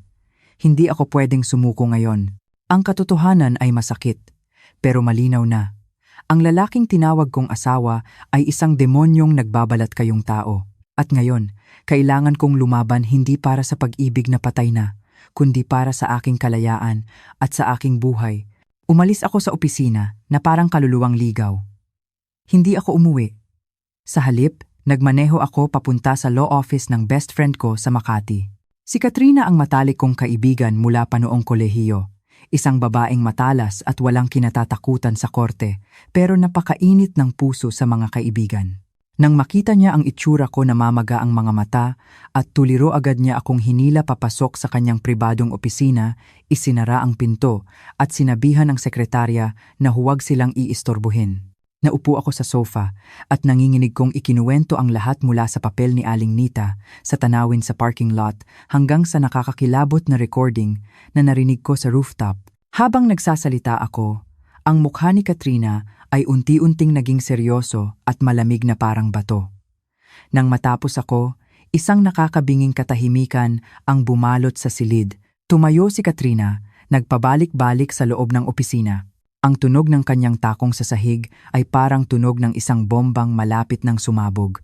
Hindi ako pwedeng sumuko ngayon. Ang katotohanan ay masakit, pero malinaw na. Ang lalaking tinawag kong asawa ay isang demonyong nagbabalat kayong tao. At ngayon, kailangan kong lumaban hindi para sa pag-ibig na patay na, kundi para sa aking kalayaan at sa aking buhay. Umalis ako sa opisina na parang kaluluwang ligaw. Hindi ako umuwi. Sa halip, nagmaneho ako papunta sa law office ng best friend ko sa Makati. Si Katrina ang matalik kong kaibigan mula pa noong kolehiyo. Isang babaeng matalas at walang kinatatakutan sa korte, pero napakainit ng puso sa mga kaibigan. Nang makita niya ang itsura ko, namamaga ang mga mata at tuliro agad niya akong hinila papasok sa kanyang pribadong opisina, isinara ang pinto at sinabihan ng sekretarya na huwag silang iistorbohin. Naupo ako sa sofa at nanginginig kong ikinuwento ang lahat mula sa papel ni Aling Nita, sa tanawin sa parking lot hanggang sa nakakakilabot na recording na narinig ko sa rooftop. Habang nagsasalita ako, ang mukha ni Katrina ay unti-unting naging seryoso at malamig na parang bato. Nang matapos ako, isang nakakabinging katahimikan ang bumalot sa silid. Tumayo si Katrina, nagpabalik-balik sa loob ng opisina. Ang tunog ng kanyang takong sa sahig ay parang tunog ng isang bombang malapit ng sumabog.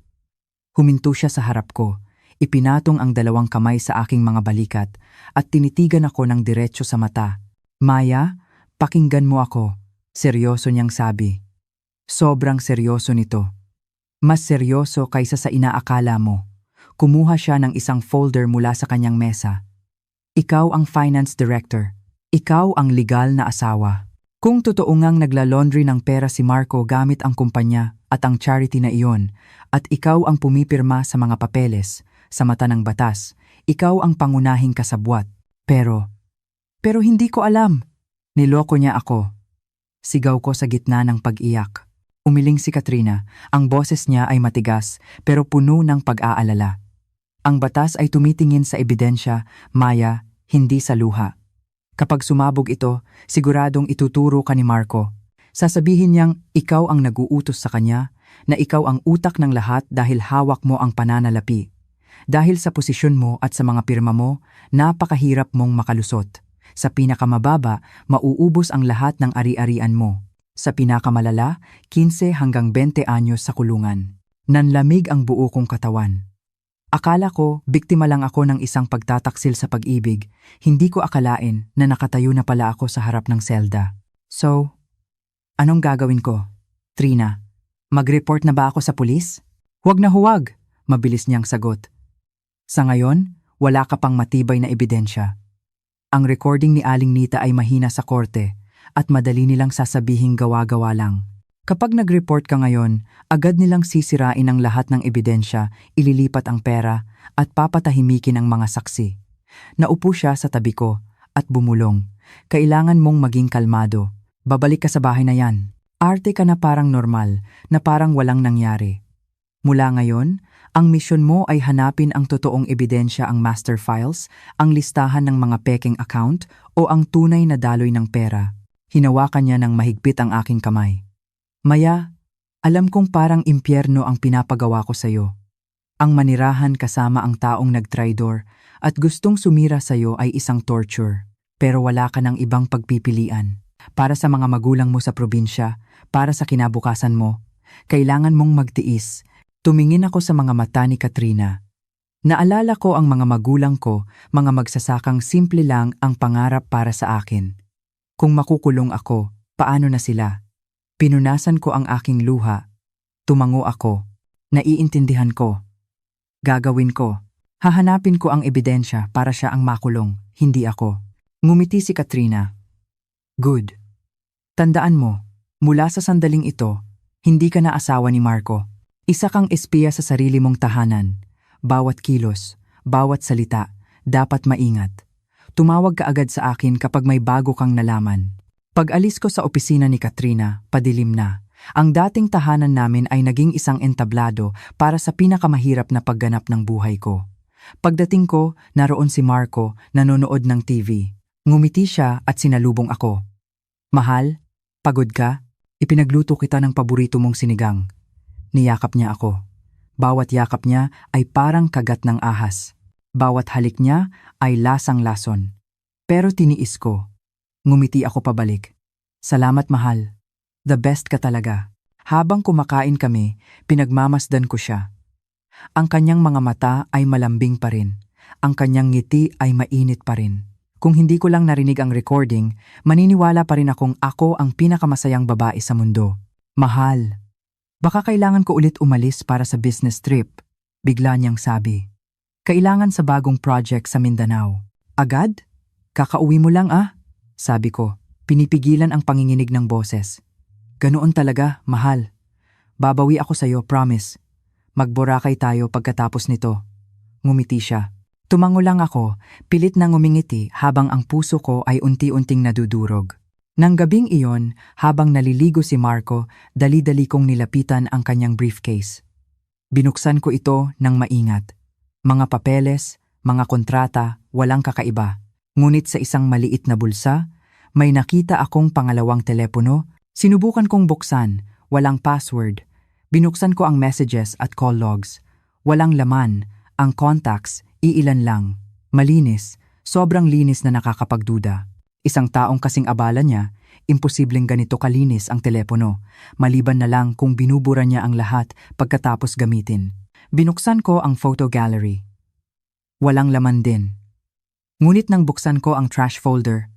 Huminto siya sa harap ko, ipinatong ang dalawang kamay sa aking mga balikat at tinitigan ako ng diretso sa mata. Maya, pakinggan mo ako. Seryoso niyang sabi. Sobrang seryoso nito. Mas seryoso kaysa sa inaakala mo. Kumuha siya ng isang folder mula sa kanyang mesa. Ikaw ang finance director. Ikaw ang legal na asawa. Kung totoo ngang nagla-laundry ng pera si Marco gamit ang kumpanya at ang charity na iyon, at ikaw ang pumipirma sa mga papeles, sa mata ng batas, ikaw ang pangunahing kasabwat. Pero hindi ko alam. Niloko niya ako. Sigaw ko sa gitna ng pag-iyak. Umiling si Katrina. Ang boses niya ay matigas pero puno ng pag-aalala. Ang batas ay tumitingin sa ebidensya, Maya, hindi sa luha. Kapag sumabog ito, siguradong ituturo ka ni Marco. Sasabihin niyang ikaw ang nag-uutos sa kanya, na ikaw ang utak ng lahat dahil hawak mo ang pananalapi. Dahil sa posisyon mo at sa mga pirma mo, napakahirap mong makalusot. Sa pinakamababa, mauubos ang lahat ng ari-arian mo. Sa pinakamalala, 15 hanggang 20 anyos sa kulungan. Nanlamig ang buo kong katawan. Akala ko, biktima lang ako ng isang pagtataksil sa pag-ibig. Hindi ko akalain na nakatayo na pala ako sa harap ng selda. So, anong gagawin ko? Trina, mag-report na ba ako sa pulis? Huwag na huwag, mabilis niyang sagot. Sa ngayon, wala ka pang matibay na ebidensya. Ang recording ni Aling Nita ay mahina sa korte at madali nilang sasabihing gawa-gawa lang. Kapag nag-report ka ngayon, agad nilang sisirain ang lahat ng ebidensya, ililipat ang pera at papatahimikin ang mga saksi. Naupo siya sa tabi ko at bumulong. Kailangan mong maging kalmado. Babalik ka sa bahay na yan. Arte ka na parang normal, na parang walang nangyari. Mula ngayon, ang misyon mo ay hanapin ang totoong ebidensya, ang master files, ang listahan ng mga peking account o ang tunay na daloy ng pera. Hinawakan niya ng mahigpit ang aking kamay. Maya, alam kong parang impyerno ang pinapagawa ko sa iyo. Ang manirahan kasama ang taong nagtraidor At gustong sumira sa'yo ay isang torture. Pero wala ka ng ibang pagpipilian. Para sa mga magulang mo sa probinsya, para sa kinabukasan mo, kailangan mong magtiis. Tumingin ako sa mga mata ni Katrina. Naalala ko ang mga magulang ko, mga magsasakang simple lang ang pangarap para sa akin. Kung makukulong ako, paano na sila? Pinunasan ko ang aking luha. Tumango ako. Naiintindihan ko. Gagawin ko. Hahanapin ko ang ebidensya para siya ang makulong, hindi ako. Ngumiti si Katrina. Good. Tandaan mo, mula sa sandaling ito, hindi ka na asawa ni Marco. Isa kang espiya sa sarili mong tahanan. Bawat kilos, bawat salita, dapat maingat. Tumawag ka agad sa akin kapag may bago kang nalaman. Pag-alis ko sa opisina ni Katrina, padilim na. Ang dating tahanan namin ay naging isang entablado para sa pinakamahirap na pagganap ng buhay ko. Pagdating ko, naroon si Marco, nanonood ng TV. Ngumiti siya at sinalubong ako. Mahal, pagod ka? Ipinagluto kita ng paborito mong sinigang. Niyakap niya ako. Bawat yakap niya ay parang kagat ng ahas. Bawat halik niya ay lasang-lason. Pero tiniis ko. Ngumiti ako pabalik. Salamat mahal. The best ka talaga. Habang kumakain kami, pinagmamasdan ko siya. Ang kanyang mga mata ay malambing pa rin. Ang kanyang ngiti ay mainit pa rin. Kung hindi ko lang narinig ang recording, maniniwala pa rin akong ako ang pinakamasayang babae sa mundo. Mahal. Baka kailangan ko ulit umalis para sa business trip. Bigla niyang sabi. Kailangan sa bagong project sa Mindanao. Agad? Kakauwi mo lang ah? Sabi ko, pinipigilan ang panginginig ng boses. Ganoon talaga, mahal. Babawi ako sa'yo, promise. Magborakay tayo pagkatapos nito. Ngumiti siya. Tumango lang ako, pilit na ngumingiti habang ang puso ko ay unti-unting nadudurog. Nang gabing iyon, habang naliligo si Marco, dali-dali kong nilapitan ang kanyang briefcase. Binuksan ko ito ng maingat. Mga papeles, mga kontrata, walang kakaiba. Ngunit sa isang maliit na bulsa, may nakita akong pangalawang telepono. Sinubukan kong buksan, walang password. Binuksan ko ang messages at call logs. Walang laman, ang contacts, iilan lang. Malinis, sobrang linis na nakakapagduda. Isang taong kasing abala niya, imposibleng ganito kalinis ang telepono, maliban na lang kung binubura niya ang lahat pagkatapos gamitin. Binuksan ko ang photo gallery. Walang laman din. Ngunit nang buksan ko ang trash folder,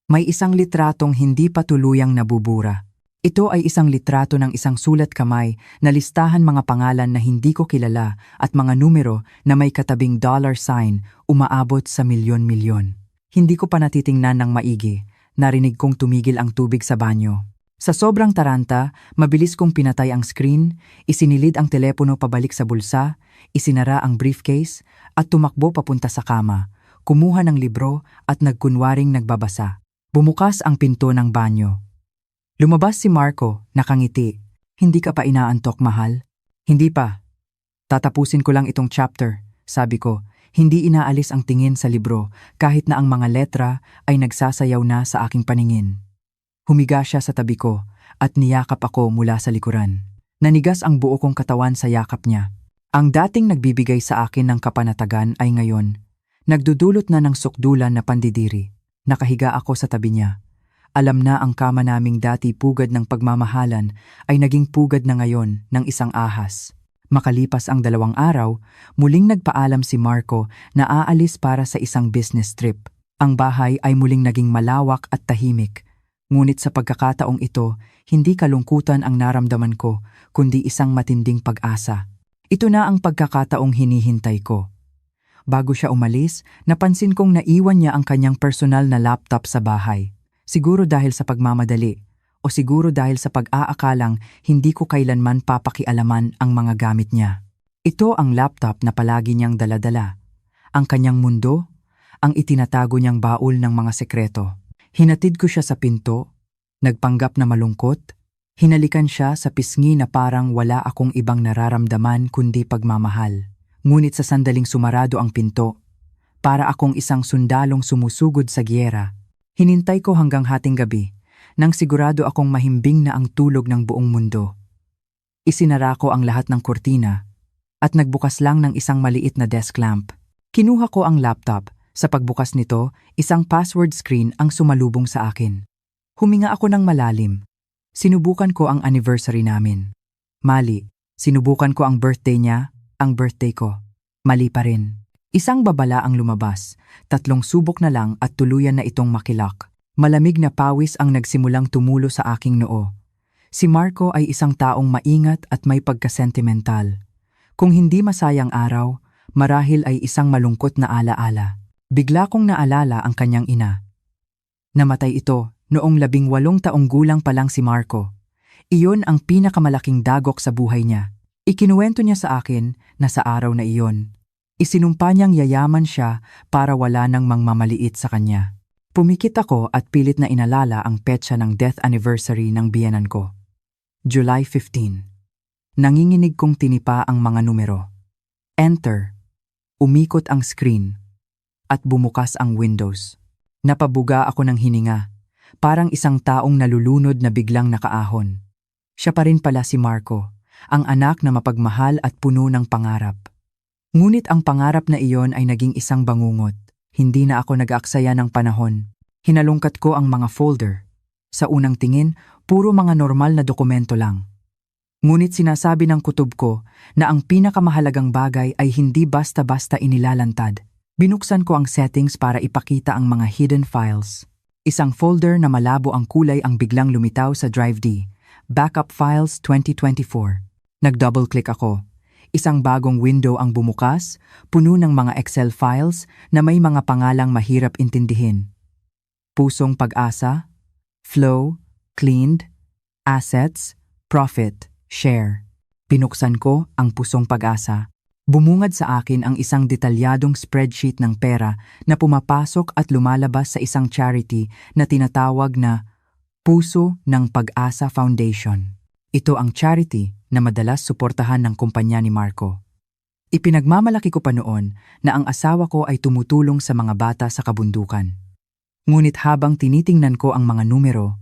may isang litratong hindi pa tuluyang nabubura. Ito ay isang litrato ng isang sulat kamay na listahan mga pangalan na hindi ko kilala at mga numero na may katabing $sign umaabot sa milyon-milyon. Hindi ko pa natitingnan ng maigi. Narinig kong tumigil ang tubig sa banyo. Sa sobrang taranta, mabilis kong pinatay ang screen, isinilid ang telepono pabalik sa bulsa, isinara ang briefcase at tumakbo papunta sa kama. Kumuha ng libro at nagkunwaring nagbabasa. Bumukas ang pinto ng banyo. Lumabas si Marco, nakangiti. Hindi ka pa inaantok, mahal? Hindi pa. Tatapusin ko lang itong chapter, sabi ko. Hindi inaalis ang tingin sa libro kahit na ang mga letra ay nagsasayaw na sa aking paningin. Humiga siya sa tabi ko at niyakap ako mula sa likuran. Nanigas ang buo kong katawan sa yakap niya. Ang dating nagbibigay sa akin ng kapanatagan ay ngayon, nagdudulot na ng sukdulan na pandidiri. Nakahiga ako sa tabi niya. Alam na ang kama naming dati pugad ng pagmamahalan ay naging pugad na ngayon ng isang ahas. Makalipas ang 2 araw, muling nagpaalam si Marco na aalis para sa isang business trip. Ang bahay ay muling naging malawak at tahimik. Ngunit sa pagkakataong ito, hindi kalungkutan ang naramdaman ko, kundi isang matinding pag-asa. Ito na ang pagkakataong hinihintay ko. Bago siya umalis, napansin kong naiwan niya ang kanyang personal na laptop sa bahay. Siguro dahil sa pagmamadali, o siguro dahil sa pag-aakalang hindi ko kailanman papakialaman ang mga gamit niya. Ito ang laptop na palagi niyang daladala. Ang kanyang mundo, ang itinatago niyang baul ng mga sekreto. Hinatid ko siya sa pinto, nagpanggap na malungkot, hinalikan siya sa pisngi na parang wala akong ibang nararamdaman kundi pagmamahal. Ngunit sa sandaling sumarado ang pinto, para akong isang sundalong sumusugod sa giyera, hinintay ko hanggang hating gabi, nang sigurado akong mahimbing na ang tulog ng buong mundo. Isinara ko ang lahat ng kurtina, at nagbukas lang ng isang maliit na desk lamp. Kinuha ko ang laptop. Sa pagbukas nito, isang password screen ang sumalubong sa akin. Huminga ako ng malalim. Sinubukan ko ang anniversary namin. Mali. Sinubukan ko ang birthday niya, ang birthday ko. Mali pa rin. Isang babala ang lumabas. 3 subok na lang at tuluyan na itong makilak. Malamig na pawis ang nagsimulang tumulo sa aking noo. Si Marco ay isang taong maingat at may pagkasentimental. Kung hindi masayang araw, marahil ay isang malungkot na alaala. Bigla kong naalala ang kanyang ina. Namatay ito noong 18 taong gulang pa lang si Marco. Iyon ang pinakamalaking dagok sa buhay niya. Ikinuwento niya sa akin na sa araw na iyon, isinumpa niyang yayaman siya para wala nang mangmamaliit sa kanya. Pumikit ako at pilit na inalala ang petsa ng death anniversary ng biyenan ko. July 15. Nanginginig kong tinipa ang mga numero. Enter. Umikot ang screen. At bumukas ang windows. Napabuga ako ng hininga. Parang isang taong nalulunod na biglang nakaahon. Siya pa rin pala si Marco, ang anak na mapagmahal at puno ng pangarap. Ngunit ang pangarap na iyon ay naging isang bangungot. Hindi na ako nag-aaksaya ng panahon. Hinalungkat ko ang mga folder. Sa unang tingin, puro mga normal na dokumento lang. Ngunit sinasabi ng kutob ko na ang pinakamahalagang bagay ay hindi basta-basta inilalantad. Binuksan ko ang settings para ipakita ang mga hidden files. Isang folder na malabo ang kulay ang biglang lumitaw sa Drive D. Backup Files 2024. Nag-double-click ako. Isang bagong window ang bumukas, puno ng mga Excel files na may mga pangalang mahirap intindihin. Pusong Pag-asa, Flow, Cleaned, Assets, Profit, Share. Pinuksan ko ang Pusong Pag-asa. Bumungad sa akin ang isang detalyadong spreadsheet ng pera na pumapasok at lumalabas sa isang charity na tinatawag na Puso ng Pag-asa Foundation. Ito ang charity na madalas suportahan ng kumpanya ni Marco. Ipinagmamalaki ko pa noon na ang asawa ko ay tumutulong sa mga bata sa kabundukan. Ngunit habang tinitingnan ko ang mga numero,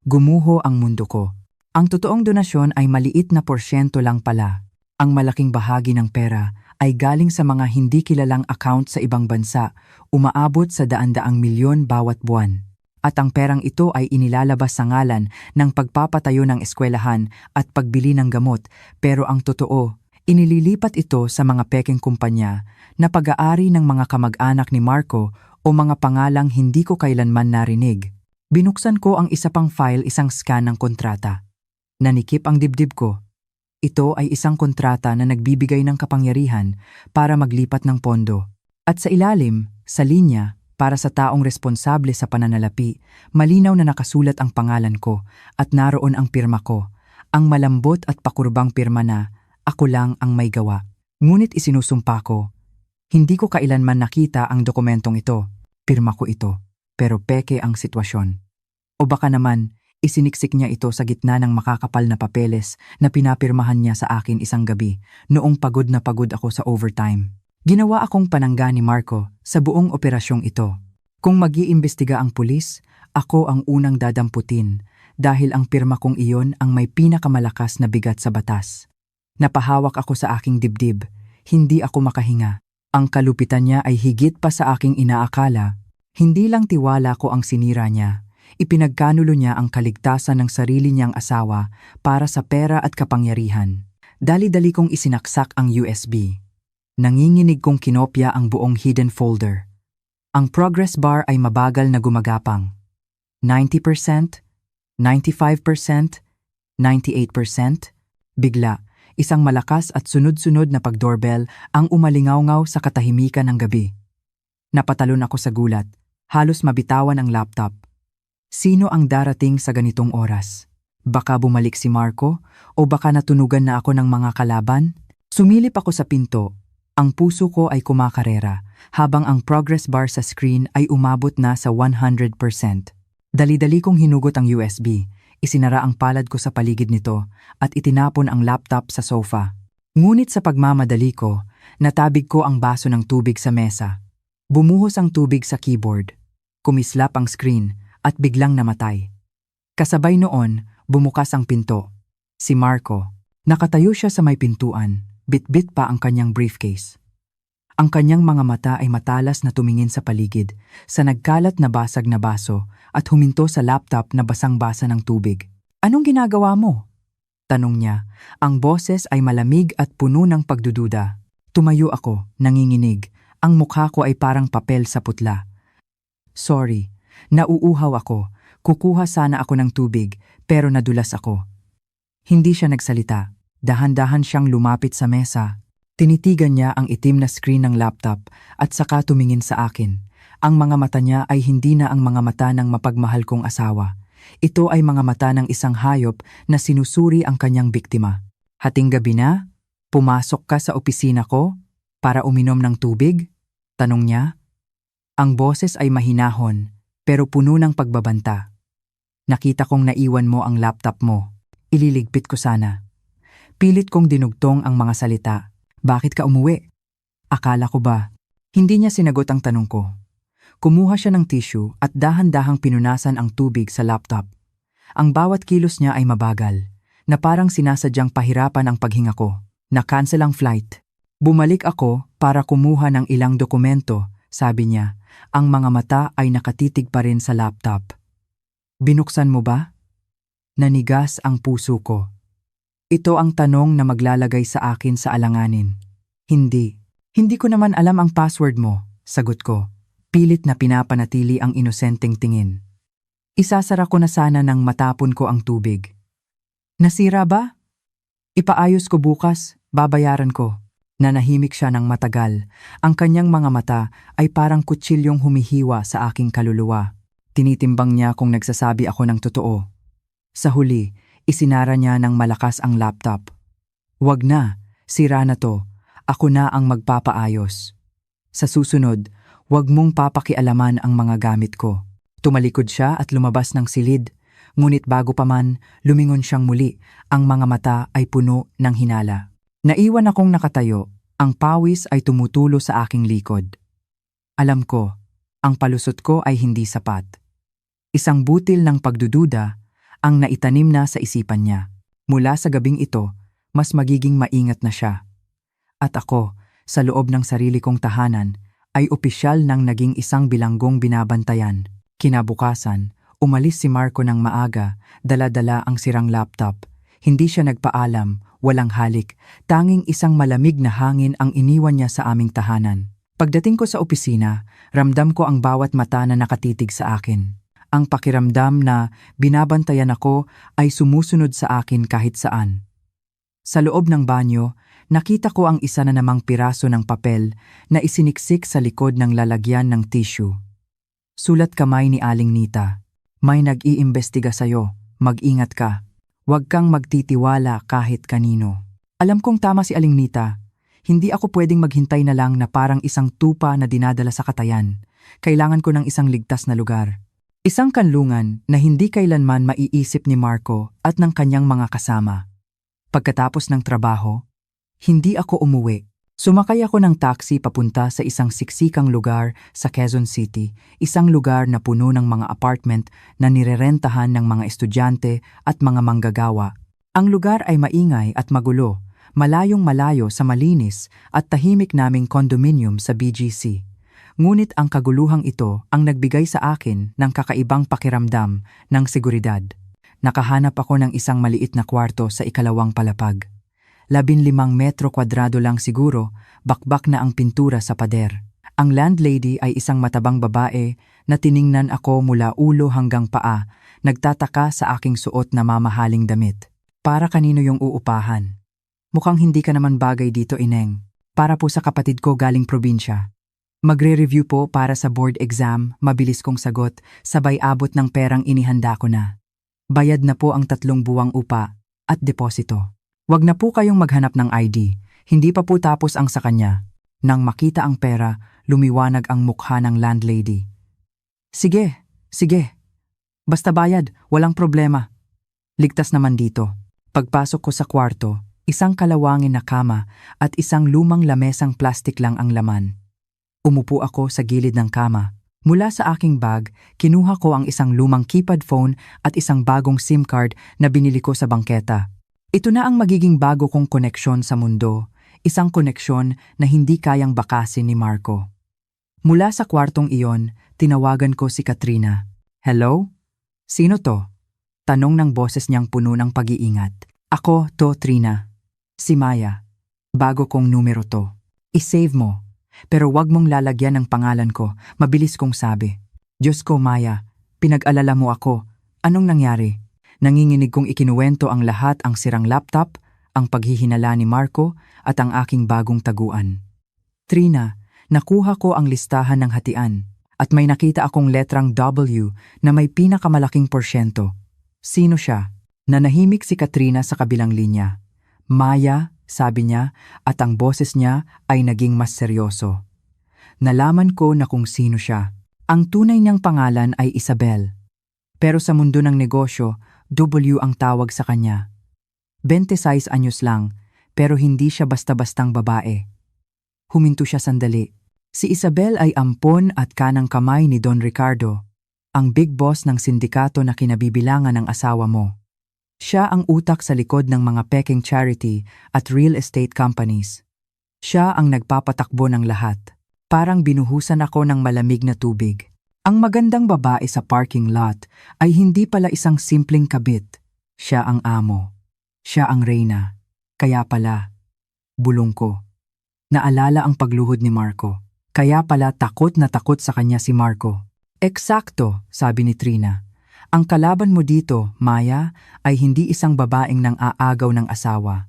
gumuho ang mundo ko. Ang totoong donasyon ay maliit na porsyento lang pala. Ang malaking bahagi ng pera ay galing sa mga hindi kilalang account sa ibang bansa, umaabot sa daan-daang milyon bawat buwan. At ang perang ito ay inilalabas sa ngalan ng pagpapatayo ng eskwelahan at pagbili ng gamot, pero ang totoo, inililipat ito sa mga pekeng kumpanya na pag-aari ng mga kamag-anak ni Marco o mga pangalang hindi ko kailanman narinig. Binuksan ko ang isa pang file, isang scan ng kontrata. Nanikip ang dibdib ko. Ito ay isang kontrata na nagbibigay ng kapangyarihan para maglipat ng pondo. At sa ilalim, sa linya, para sa taong responsable sa pananalapi, malinaw na nakasulat ang pangalan ko at naroon ang pirma ko. Ang malambot at pakurbang pirma na ako lang ang may gawa. Ngunit isinusumpa ko, hindi ko kailanman nakita ang dokumentong ito. Pirma ko ito, pero peke ang sitwasyon. O baka naman, isiniksik niya ito sa gitna ng makakapal na papeles na pinapirmahan niya sa akin isang gabi noong pagod na pagod ako sa overtime. Ginawa akong panangga ni Marco sa buong operasyong ito. Kung mag-iimbestiga ang pulis, ako ang unang dadamputin dahil ang pirma kong iyon ang may pinakamalakas na bigat sa batas. Napahawak ako sa aking dibdib, hindi ako makahinga. Ang kalupitan niya ay higit pa sa aking inaakala. Hindi lang tiwala ko ang sinira niya. Ipinagkanulo niya ang kaligtasan ng sarili niyang asawa para sa pera at kapangyarihan. Dali-dali kong isinaksak ang USB. Nanginginig kong kinopya ang buong hidden folder. Ang progress bar ay mabagal na gumagapang. 90%, 95%, 98%. Bigla, isang malakas at sunod-sunod na pagdoorbell ang umalingaw-ngaw sa katahimikan ng gabi. Napatalon ako sa gulat, halos mabitawan ang laptop. Sino ang darating sa ganitong oras? Baka bumalik si Marco o baka natunugan na ako ng mga kalaban? Sumilip ako sa pinto. Ang puso ko ay kumakarera habang ang progress bar sa screen ay umabot na sa 100%. Dali-dali kong hinugot ang USB, isinara ang palad ko sa paligid nito at itinapon ang laptop sa sofa. Ngunit sa pagmamadali ko, natabig ko ang baso ng tubig sa mesa. Bumuhos ang tubig sa keyboard. Kumislap ang screen at biglang namatay. Kasabay noon, bumukas ang pinto. Si Marco. Nakatayo siya sa may pintuan, bit-bit pa ang kanyang briefcase. Ang kanyang mga mata ay matalas na tumingin sa paligid, sa nagkalat na basag na baso at huminto sa laptop na basang-basa ng tubig. "Anong ginagawa mo?" tanong niya. Ang boses ay malamig at puno ng pagdududa. Tumayo ako, nanginginig. Ang mukha ko ay parang papel sa putla. "Sorry, nauuhaw ako. Kukuha sana ako ng tubig, pero nadulas ako." Hindi siya nagsalita. Dahan-dahan siyang lumapit sa mesa. Tinitigan niya ang itim na screen ng laptop at saka tumingin sa akin. Ang mga mata niya ay hindi na ang mga mata ng mapagmahal kong asawa. Ito ay mga mata ng isang hayop na sinusuri ang kanyang biktima. "Hating gabi na? Pumasok ka sa opisina ko para uminom ng tubig?" tanong niya. Ang boses ay mahinahon, pero puno ng pagbabanta. "Nakita kong naiwan mo ang laptop mo. Ililigpit ko sana." Pilit kong dinugtong ang mga salita. "Bakit ka umuwi?" Akala ko ba? Hindi niya sinagot ang tanong ko. Kumuha siya ng tissue at dahan-dahang pinunasan ang tubig sa laptop. Ang bawat kilos niya ay mabagal, na parang sinasadyang pahirapan ang paghinga ko. Na-cancel ang flight. Bumalik ako para kumuha ng ilang dokumento, sabi niya. Ang mga mata ay nakatitig pa rin sa laptop. "Binuksan mo ba?" Nanigas ang puso ko. Ito ang tanong na maglalagay sa akin sa alanganin. "Hindi. Hindi ko naman alam ang password mo," sagot ko. Pilit na pinapanatili ang inosenteng tingin. "Isasara ko na sana nang matapon ko ang tubig." "Nasira ba?" "Ipaayos ko bukas, babayaran ko." Nanahimik siya ng matagal. Ang kanyang mga mata ay parang kutsilyong humihiwa sa aking kaluluwa. Tinitimbang niya kung nagsasabi ako ng totoo. Sa huli, isinara niya ng malakas ang laptop. "Wag na, sira na to. Ako na ang magpapaayos. Sa susunod, wag mong papakialaman ang mga gamit ko." Tumalikod siya at lumabas ng silid. Ngunit bago pa man, lumingon siyang muli. Ang mga mata ay puno ng hinala. Naiwan akong nakatayo. Ang pawis ay tumutulo sa aking likod. Alam ko, ang palusot ko ay hindi sapat. Isang butil ng pagdududa ang naitanim na sa isipan niya. Mula sa gabing ito, mas magiging maingat na siya. At ako, sa loob ng sarili kong tahanan, ay opisyal nang naging isang bilanggong binabantayan. Kinabukasan, umalis si Marco ng maaga, dala-dala ang sirang laptop. Hindi siya nagpaalam, walang halik, tanging isang malamig na hangin ang iniwan niya sa aming tahanan. Pagdating ko sa opisina, ramdam ko ang bawat mata na nakatitig sa akin. Ang pakiramdam na binabantayan ako ay sumusunod sa akin kahit saan. Sa loob ng banyo, nakita ko ang isa na namang piraso ng papel na isiniksik sa likod ng lalagyan ng tissue. Sulat kamay ni Aling Nita. "May nag-iimbestiga sa'yo. Mag-ingat ka. Huwag kang magtitiwala kahit kanino." Alam kong tama si Aling Nita. Hindi ako pwedeng maghintay na lang na parang isang tupa na dinadala sa katayan. Kailangan ko ng isang ligtas na lugar. Isang kanlungan na hindi kailanman maiisip ni Marco at ng kanyang mga kasama. Pagkatapos ng trabaho, hindi ako umuwi. Sumakay ako ng taxi papunta sa isang siksikang lugar sa Quezon City, isang lugar na puno ng mga apartment na nirerentahan ng mga estudyante at mga manggagawa. Ang lugar ay maingay at magulo, malayong malayo sa malinis at tahimik naming condominium sa BGC. Ngunit ang kaguluhang ito ang nagbigay sa akin ng kakaibang pakiramdam ng seguridad. Nakahanap ako ng isang maliit na kwarto sa ikalawang palapag. 15 metro kwadrado lang siguro, bakbak na ang pintura sa pader. Ang landlady ay isang matabang babae na tiningnan ako mula ulo hanggang paa, nagtataka sa aking suot na mamahaling damit. "Para kanino yung uupahan?" "Mukhang hindi ka naman bagay dito, Ineng. Para po sa kapatid ko galing probinsya." "Magre-review po para sa board exam," mabilis kong sagot, sabay abot ng perang inihanda ko na. Bayad na po ang 3 buwang upa at deposito. "Wag na po kayong maghanap ng ID, hindi pa po tapos ang sa kanya." Nang makita ang pera, lumiwanag ang mukha ng landlady. Sige. Basta bayad, walang problema. Ligtas naman dito." Pagpasok ko sa kwarto, isang kalawangin na kama at isang lumang lamesang plastik lang ang laman. Umupo ako sa gilid ng kama. Mula sa aking bag, kinuha ko ang isang lumang keypad phone at isang bagong SIM card na binili ko sa bangketa. Ito na ang magiging bago kong koneksyon sa mundo, Isang koneksyon na hindi kayang bakasin ni Marco. Mula sa kwartong iyon, tinawagan ko si Katrina. "Hello? Sino to?" Tanong ng boses niyang puno ng pag-iingat. "Ako to, Trina. Si Maya. Bago kong numero to. I-save mo. Pero wag mong lalagyan ng pangalan ko," mabilis kong sabi. "Diyos ko, Maya, pinag-alala mo ako. Anong nangyari?" Nanginginig kong ikinuwento ang lahat, ang sirang laptop, ang paghihinala ni Marco at ang aking bagong taguan. "Trina, nakuha ko ang listahan ng hatian at may nakita akong letrang W na may pinakamalaking porsyento. Sino siya?" Nanahimik si Katrina sa kabilang linya. "Maya," sabi niya, at ang boses niya ay naging mas seryoso. Nalaman ko na kung sino siya. Ang tunay niyang pangalan ay Isabel. Pero sa mundo ng negosyo, W ang tawag sa kanya. 26 anyos lang, pero hindi siya basta-bastang babae. Huminto siya sandali. Si Isabel ay ampon at kanang kamay ni Don Ricardo, ang big boss ng sindikato na kinabibilangan ng asawa mo. Siya ang utak sa likod ng mga peking charity at real estate companies. Siya ang nagpapatakbo ng lahat. Parang binuhusan ako ng malamig na tubig. Ang magandang babae sa parking lot ay hindi pala isang simpleng kabit. Siya ang amo. Siya ang reyna. Kaya pala, bulong ko. Naalala ang pagluhod ni Marco. Kaya pala takot na takot sa kanya si Marco. "Eksakto," sabi ni Trina. "Ang kalaban mo dito, Maya, ay hindi isang babaeng nang aagaw ng asawa.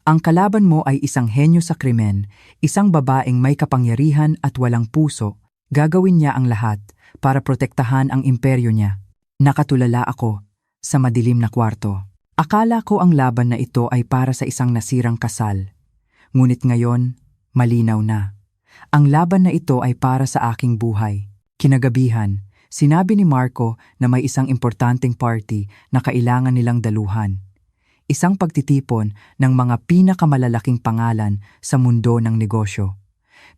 Ang kalaban mo ay isang henyo sa krimen, isang babaeng may kapangyarihan at walang puso. Gagawin niya ang lahat para protektahan ang imperyo niya." Nakatulala ako sa madilim na kwarto. Akala ko ang laban na ito ay para sa isang nasirang kasal. Ngunit ngayon, malinaw na. Ang laban na ito ay para sa aking buhay. Kinagabihan, sinabi ni Marco na may isang importanteng party na kailangan nilang daluhan. Isang pagtitipon ng mga pinakamalalaking pangalan sa mundo ng negosyo.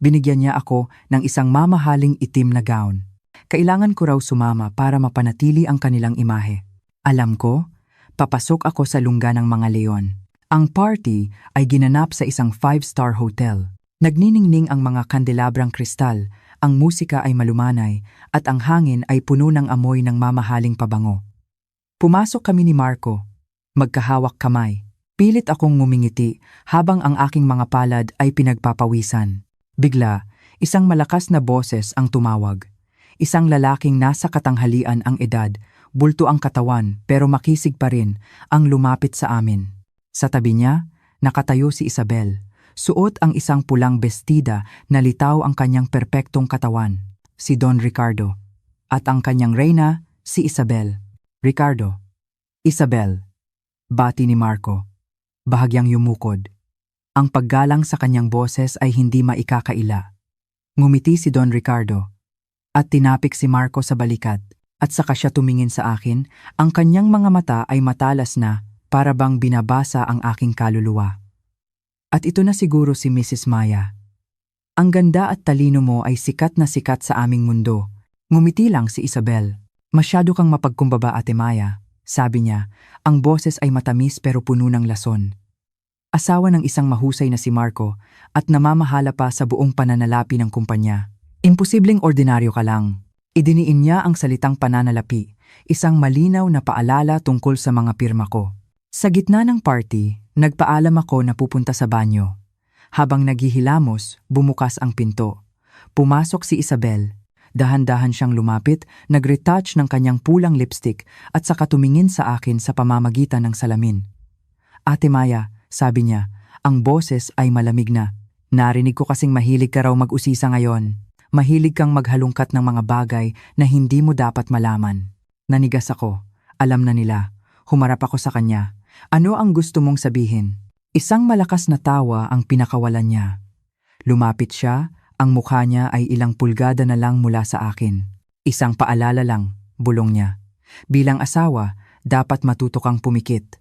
Binigyan niya ako ng isang mamahaling itim na gown. Kailangan ko raw sumama para mapanatili ang kanilang imahe. Alam ko, papasok ako sa lungga ng mga leon. Ang party ay ginanap sa isang 5-star hotel. Nagniningning ang mga kandelabrang kristal, ang musika ay malumanay, at ang hangin ay puno ng amoy ng mamahaling pabango. Pumasok kami ni Marco, magkahawak kamay. Pilit akong ngumingiti habang ang aking mga palad ay pinagpapawisan. Bigla, isang malakas na boses ang tumawag. Isang lalaking nasa katanghalian ang edad, bulto ang katawan pero makisig pa rin, ang lumapit sa amin. Sa tabi niya, nakatayo si Isabel. Suot ang isang pulang bestida na litaw ang kanyang perpektong katawan, si Don Ricardo. At ang kanyang reyna, si Isabel. "Ricardo." "Isabel." Bati ni Marco. Bahagyang yumukod. Ang paggalang sa kanyang boses ay hindi maikakaila. Ngumiti si Don Ricardo at tinapik si Marco sa balikat, at saka siya tumingin sa akin. Ang kanyang mga mata ay matalas na, para bang binabasa ang aking kaluluwa. "At ito na siguro si Mrs. Maya. Ang ganda at talino mo ay sikat na sikat sa aming mundo." Ngumiti lang si Isabel. "Masyado kang mapagkumbaba, Ate Maya," sabi niya. Ang boses ay matamis pero puno ng lason. Asawa ng isang mahusay na si Marco at namamahala pa sa buong pananalapi ng kumpanya. "Imposibleng ordinaryo ka lang." Idiniin niya ang salitang pananalapi, isang malinaw na paalala tungkol sa mga pirma ko. Sa gitna ng party, nagpaalam ako na pupunta sa banyo. Habang naghihilamos, bumukas ang pinto. Pumasok si Isabel. Dahan-dahan siyang lumapit, nag-retouch ng kanyang pulang lipstick at saka tumingin sa akin sa pamamagitan ng salamin. "Ate Maya," sabi niya, ang boses ay malamig na. "Narinig ko kasing mahilig ka raw mag-usisa ngayon. Mahilig kang maghalungkat ng mga bagay na hindi mo dapat malaman." Nanigas ako. Alam na nila. Humarap ako sa kanya. "Ano ang gusto mong sabihin?" Isang malakas na tawa ang pinakawalan niya. Lumapit siya, ang mukha niya ay ilang pulgada na lang mula sa akin. "Isang paalala lang," bulong niya. "Bilang asawa, dapat matuto kang pumikit.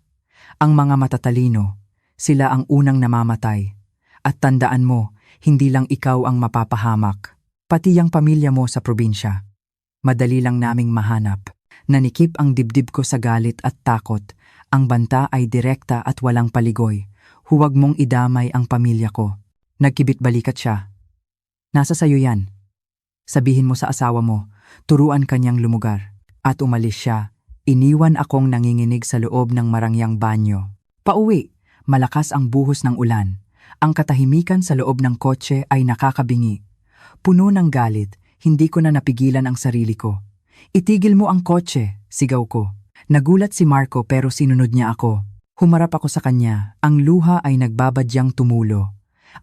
Ang mga matatalino, sila ang unang namamatay. At tandaan mo, hindi lang ikaw ang mapapahamak. Pati ang pamilya mo sa probinsya. Madali lang naming mahanap." Nanikip ang dibdib ko sa galit at takot. Ang banta ay direkta at walang paligoy. Huwag mong idamay ang pamilya ko. Nagkibit-balikat siya. Nasa sayo yan. Sabihin mo sa asawa mo, turuan kanyang lumugar. At umalis siya. Iniwan akong nanginginig sa loob ng marangyang banyo. Pauwi, malakas ang buhos ng ulan. Ang katahimikan sa loob ng kotse ay nakakabingi. Puno ng galit, hindi ko na napigilan ang sarili ko. Itigil mo ang kotse, sigaw ko. Nagulat si Marco pero sinunod niya ako. Humarap ako sa kanya, ang luha ay nagbabadyang tumulo.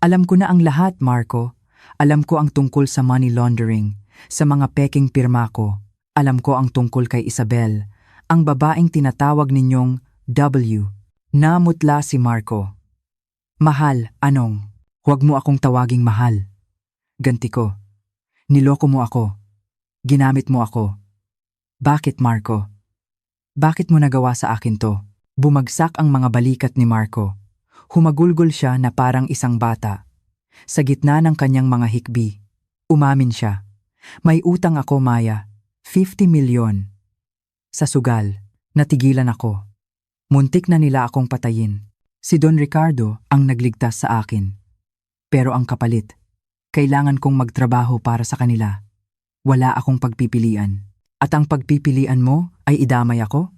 Alam ko na ang lahat, Marco. Alam ko ang tungkol sa money laundering, sa mga peking pirma ko. Alam ko ang tungkol kay Isabel, ang babaeng tinatawag ninyong W. Namutla si Marco. Mahal, anong? Huwag mo akong tawaging mahal. Ganti ko. Niloko mo ako. Ginamit mo ako. Bakit, Marco? Bakit mo nagawa sa akin to? Bumagsak ang mga balikat ni Marco. Humagulgol siya na parang isang bata. Sa gitna ng kanyang mga hikbi, umamin siya. May utang ako, Maya. 50 milyon. Sa sugal, natigilan ako. Muntik na nila akong patayin. Si Don Ricardo ang nagligtas sa akin. Pero ang kapalit, kailangan kong magtrabaho para sa kanila. Wala akong pagpipilian. At ang pagpipilian mo ay idamay ako?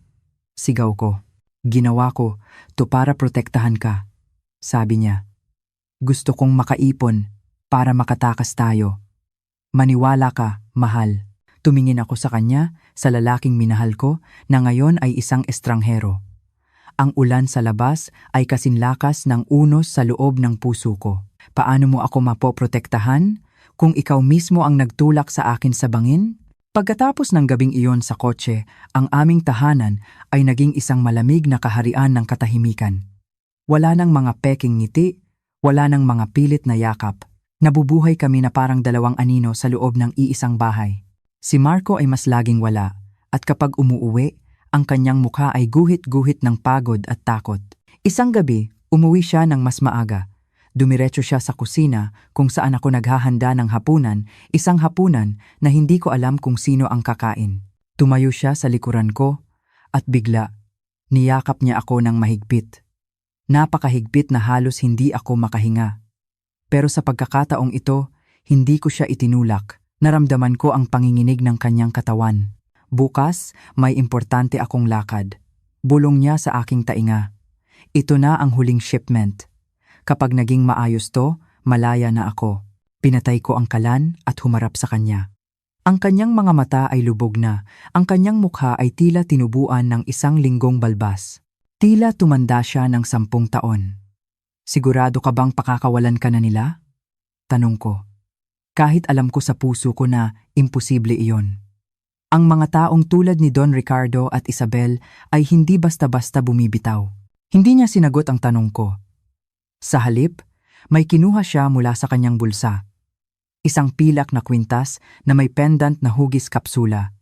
Sigaw ko. Ginawa ko to para protektahan ka. Sabi niya. Gusto kong makaipon para makatakas tayo. Maniwala ka, mahal. Tumingin ako sa kanya, sa lalaking minahal ko, na ngayon ay isang estranghero. Ang ulan sa labas ay kasinlakas ng unos sa loob ng puso ko. Paano mo ako mapoprotektahan kung ikaw mismo ang nagtulak sa akin sa bangin? Pagkatapos ng gabing iyon sa kotse, ang aming tahanan ay naging isang malamig na kaharian ng katahimikan. Wala nang mga peking ngiti, wala nang mga pilit na yakap. Nabubuhay kami na parang dalawang anino sa loob ng iisang bahay. Si Marco ay mas laging wala, at kapag umuuwi, ang kanyang mukha ay guhit-guhit ng pagod at takot. Isang gabi, umuwi siya ng mas maaga. Dumiretso siya sa kusina kung saan ako naghahanda ng hapunan, isang hapunan na hindi ko alam kung sino ang kakain. Tumayo siya sa likuran ko, at bigla, niyakap niya ako ng mahigpit. Napakahigpit na halos hindi ako makahinga. Pero sa pagkakataong ito, hindi ko siya itinulak. Naramdaman ko ang panginginig ng kanyang katawan. Bukas, may importante akong lakad. Bulong niya sa aking tainga. Ito na ang huling shipment. Kapag naging maayos to, malaya na ako. Pinatay ko ang kalan at humarap sa kanya. Ang kanyang mga mata ay lubog na. Ang kanyang mukha ay tila tinubuan ng isang linggong balbas. Tila tumanda siya ng 10 taon. Sigurado ka bang pakakawalan ka na nila? Tanong ko. Kahit alam ko sa puso ko na imposible iyon. Ang mga taong tulad ni Don Ricardo at Isabel ay hindi basta-basta bumibitaw. Hindi niya sinagot ang tanong ko. Sa halip, may kinuha siya mula sa kanyang bulsa. Isang pilak na kwintas na may pendant na hugis kapsula.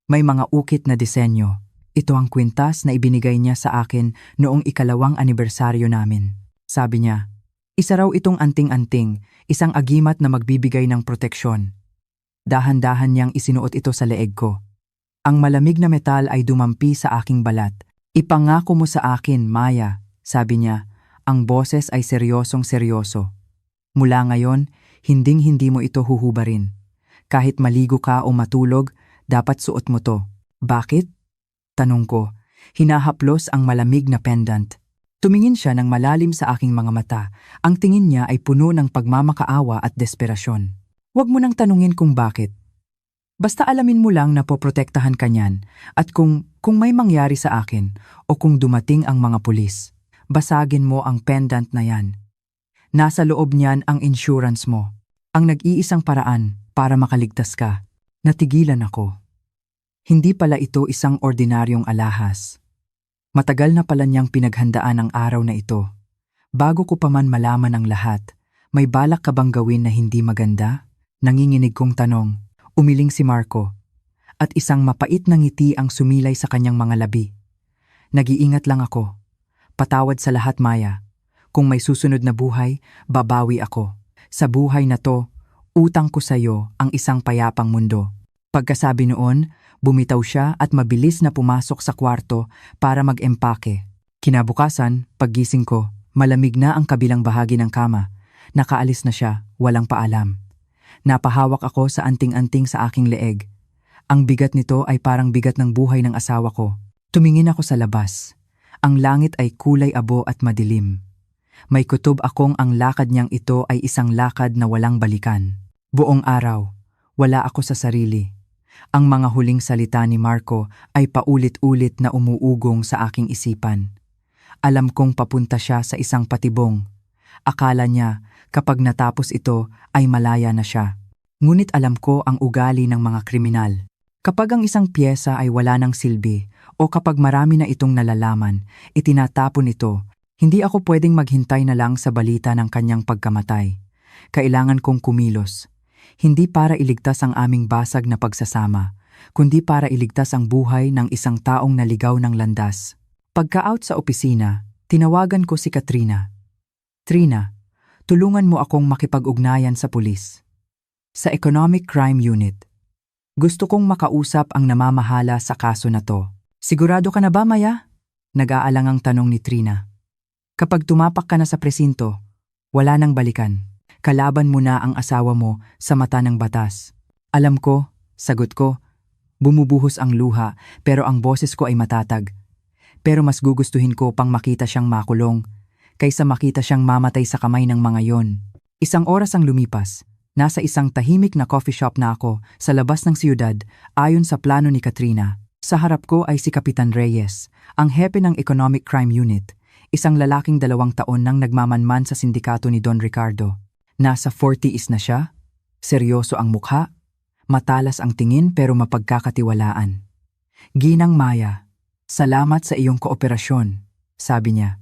May mga ukit na disenyo. Ito ang kwintas na ibinigay niya sa akin noong 2nd anibersaryo namin. Sabi niya, isa raw itong anting-anting, isang agimat na magbibigay ng proteksyon. Dahan-dahan niyang isinuot ito sa leeg ko. Ang malamig na metal ay dumampi sa aking balat. Ipangako mo sa akin, Maya, sabi niya, ang boses ay seryosong-seryoso. Mula ngayon, hinding-hindi mo ito huhubarin. Kahit maligo ka o matulog, dapat suot mo to. Bakit? Tanong ko, hinahaplos ang malamig na pendant. Tumingin siya ng malalim sa aking mga mata. Ang tingin niya ay puno ng pagmamakaawa at desperasyon. Huwag mo nang tanungin kung bakit. Basta alamin mo lang na poprotektahan ka niyan at kung may mangyari sa akin o kung dumating ang mga pulis, basagin mo ang pendant na yan. Nasa loob niyan ang insurance mo. Ang nag-iisang paraan para makaligtas ka. Natigilan ako. Hindi pala ito isang ordinaryong alahas. Matagal na pala niyang pinaghandaan ang araw na ito. Bago ko pa man malaman ang lahat, may balak ka bang gawin na hindi maganda? Nanginginig kong tanong. Umiling si Marco. At isang mapait na ngiti ang sumilay sa kanyang mga labi. Nag-iingat lang ako. Patawad sa lahat, Maya. Kung may susunod na buhay, babawi ako. Sa buhay na to, utang ko sa iyo ang isang payapang mundo. Pagkasabi noon, bumitaw siya at mabilis na pumasok sa kwarto para mag-empake. Kinabukasan, paggising ko, malamig na ang kabilang bahagi ng kama. Nakaalis na siya, walang paalam. Napahawak ako sa anting-anting sa aking leeg. Ang bigat nito ay parang bigat ng buhay ng asawa ko. Tumingin ako sa labas. Ang langit ay kulay abo at madilim. May kutob akong ang lakad niyang ito ay isang lakad na walang balikan. Buong araw, wala ako sa sarili. Ang mga huling salita ni Marco ay paulit-ulit na umuugong sa aking isipan. Alam kong papunta siya sa isang patibong. Akala niya kapag natapos ito ay malaya na siya. Ngunit alam ko ang ugali ng mga kriminal. Kapag ang isang piyesa ay wala ng silbi o kapag marami na itong nalalaman, itinatapon ito. Hindi ako pwedeng maghintay na lang sa balita ng kanyang pagkamatay. Kailangan kong kumilos. Hindi para iligtas ang aming basag na pagsasama, kundi para iligtas ang buhay ng isang taong naligaw ng landas. Pagka-out sa opisina, tinawagan ko si Katrina. Trina, tulungan mo akong makipag-ugnayan sa pulis. Sa Economic Crime Unit. Gusto kong makausap ang namamahala sa kaso na to. Sigurado ka na ba, Maya? Nag-aalangang tanong ni Trina. Kapag tumapak ka na sa presinto, wala nang balikan. Kalaban mo na ang asawa mo sa mata ng batas. Alam ko, sagot ko, bumubuhos ang luha pero ang boses ko ay matatag. Pero mas gugustuhin ko pang makita siyang makulong kaysa makita siyang mamatay sa kamay ng mga yon. Isang oras ang lumipas. Nasa isang tahimik na coffee shop na ako sa labas ng siyudad ayon sa plano ni Katrina. Sa harap ko ay si Kapitan Reyes, ang hepe ng Economic Crime Unit. Isang lalaking 2 taon nang nagmamanman sa sindikato ni Don Ricardo. Nasa 40s na siya, seryoso ang mukha, matalas ang tingin pero mapagkakatiwalaan. Ginang Maya, salamat sa iyong kooperasyon, sabi niya.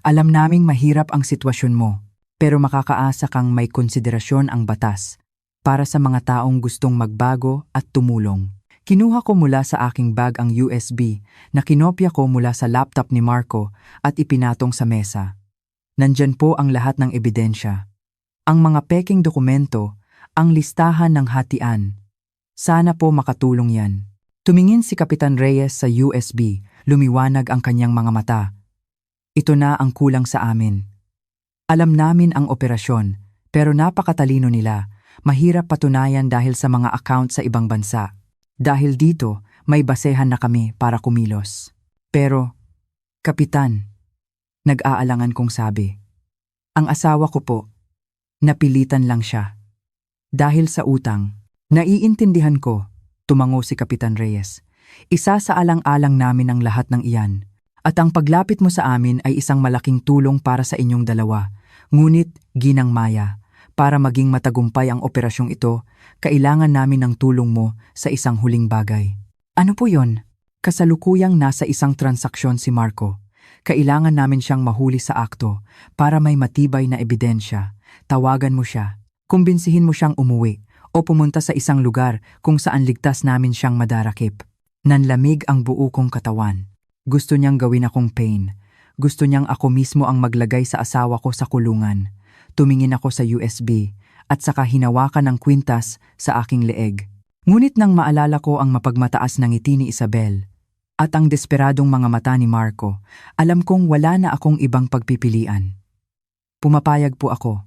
Alam naming mahirap ang sitwasyon mo, pero makakaasa kang may konsiderasyon ang batas para sa mga taong gustong magbago at tumulong. Kinuha ko mula sa aking bag ang USB na kinopya ko mula sa laptop ni Marco at ipinatong sa mesa. Nandyan po ang lahat ng ebidensya. Ang mga peking dokumento, ang listahan ng hatian. Sana po makatulong yan. Tumingin si Kapitan Reyes sa USB, lumiwanag ang kanyang mga mata. Ito na ang kulang sa amin. Alam namin ang operasyon, pero napakatalino nila. Mahirap patunayan dahil sa mga account sa ibang bansa. Dahil dito, may basehan na kami para kumilos. Pero, Kapitan, nag-aalangan kong sabi. Ang asawa ko po, napilitan lang siya. Dahil sa utang, naiintindihan ko, tumango si Kapitan Reyes. Isa sa alang-alang namin ang lahat ng iyan. At ang paglapit mo sa amin ay isang malaking tulong para sa inyong dalawa. Ngunit, Ginang Maya, para maging matagumpay ang operasyong ito, kailangan namin ng tulong mo sa isang huling bagay. Ano po yon? Kasalukuyang nasa isang transaksyon si Marco. Kailangan namin siyang mahuli sa akto para may matibay na ebidensya. Tawagan mo siya, kumbinsihin mo siyang umuwi o pumunta sa isang lugar kung saan ligtas namin siyang madarakip. Nanlamig ang buo kong katawan. Gusto niyang gawin akong pain. Gusto niyang ako mismo ang maglagay sa asawa ko sa kulungan. Tumingin ako sa USB at saka hinawakan ng kwintas sa aking leeg. Ngunit nang maalala ko ang mapagmataas ng ngiti ni Isabel at ang desperadong mga mata ni Marco, alam kong wala na akong ibang pagpipilian. Pumapayag po ako.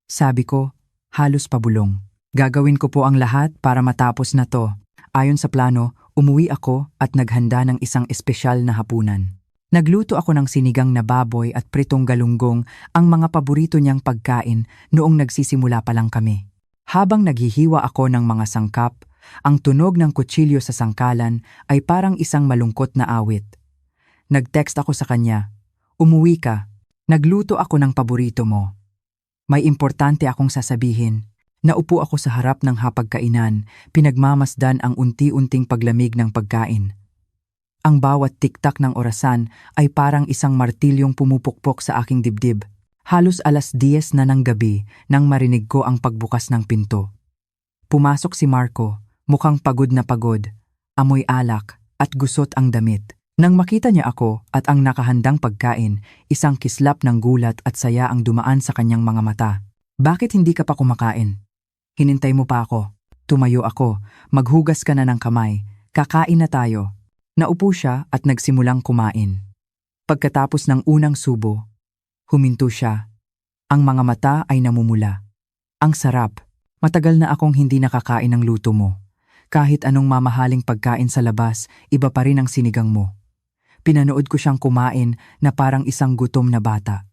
Sabi ko, halos pabulong. Gagawin ko po ang lahat para matapos na to. Ayon sa plano, umuwi ako at naghanda ng isang espesyal na hapunan. Nagluto ako ng sinigang na baboy at pritong galunggong, ang mga paborito niyang pagkain noong nagsisimula pa lang kami. Habang naghihiwa ako ng mga sangkap, ang tunog ng kutsilyo sa sangkalan ay parang isang malungkot na awit. Nag-text ako sa kanya, umuwi ka, nagluto ako ng paborito mo. May importante akong sasabihin. Naupo ako sa harap ng hapagkainan, pinagmamasdan ang unti-unting paglamig ng pagkain. Ang bawat tiktak ng orasan ay parang isang martilyong pumupukpok sa aking dibdib. Halos 10:00 na ng gabi nang marinig ko ang pagbukas ng pinto. Pumasok si Marco, mukhang pagod na pagod, amoy alak at gusot ang damit. Nang makita niya ako at ang nakahandang pagkain, isang kislap ng gulat at saya ang dumaan sa kanyang mga mata. Bakit hindi ka pa kumakain? Hinintay mo pa ako. Tumayo ako, maghugas ka na ng kamay, kakain na tayo. Naupo siya at nagsimulang kumain. Pagkatapos ng unang subo, Huminto siya. Ang mga mata ay namumula. Ang sarap. Matagal na akong hindi nakakain ng luto mo. Kahit anong mamahaling pagkain sa labas, iba pa rin ang sinigang mo. Pinanood ko siyang kumain na parang isang gutom na bata.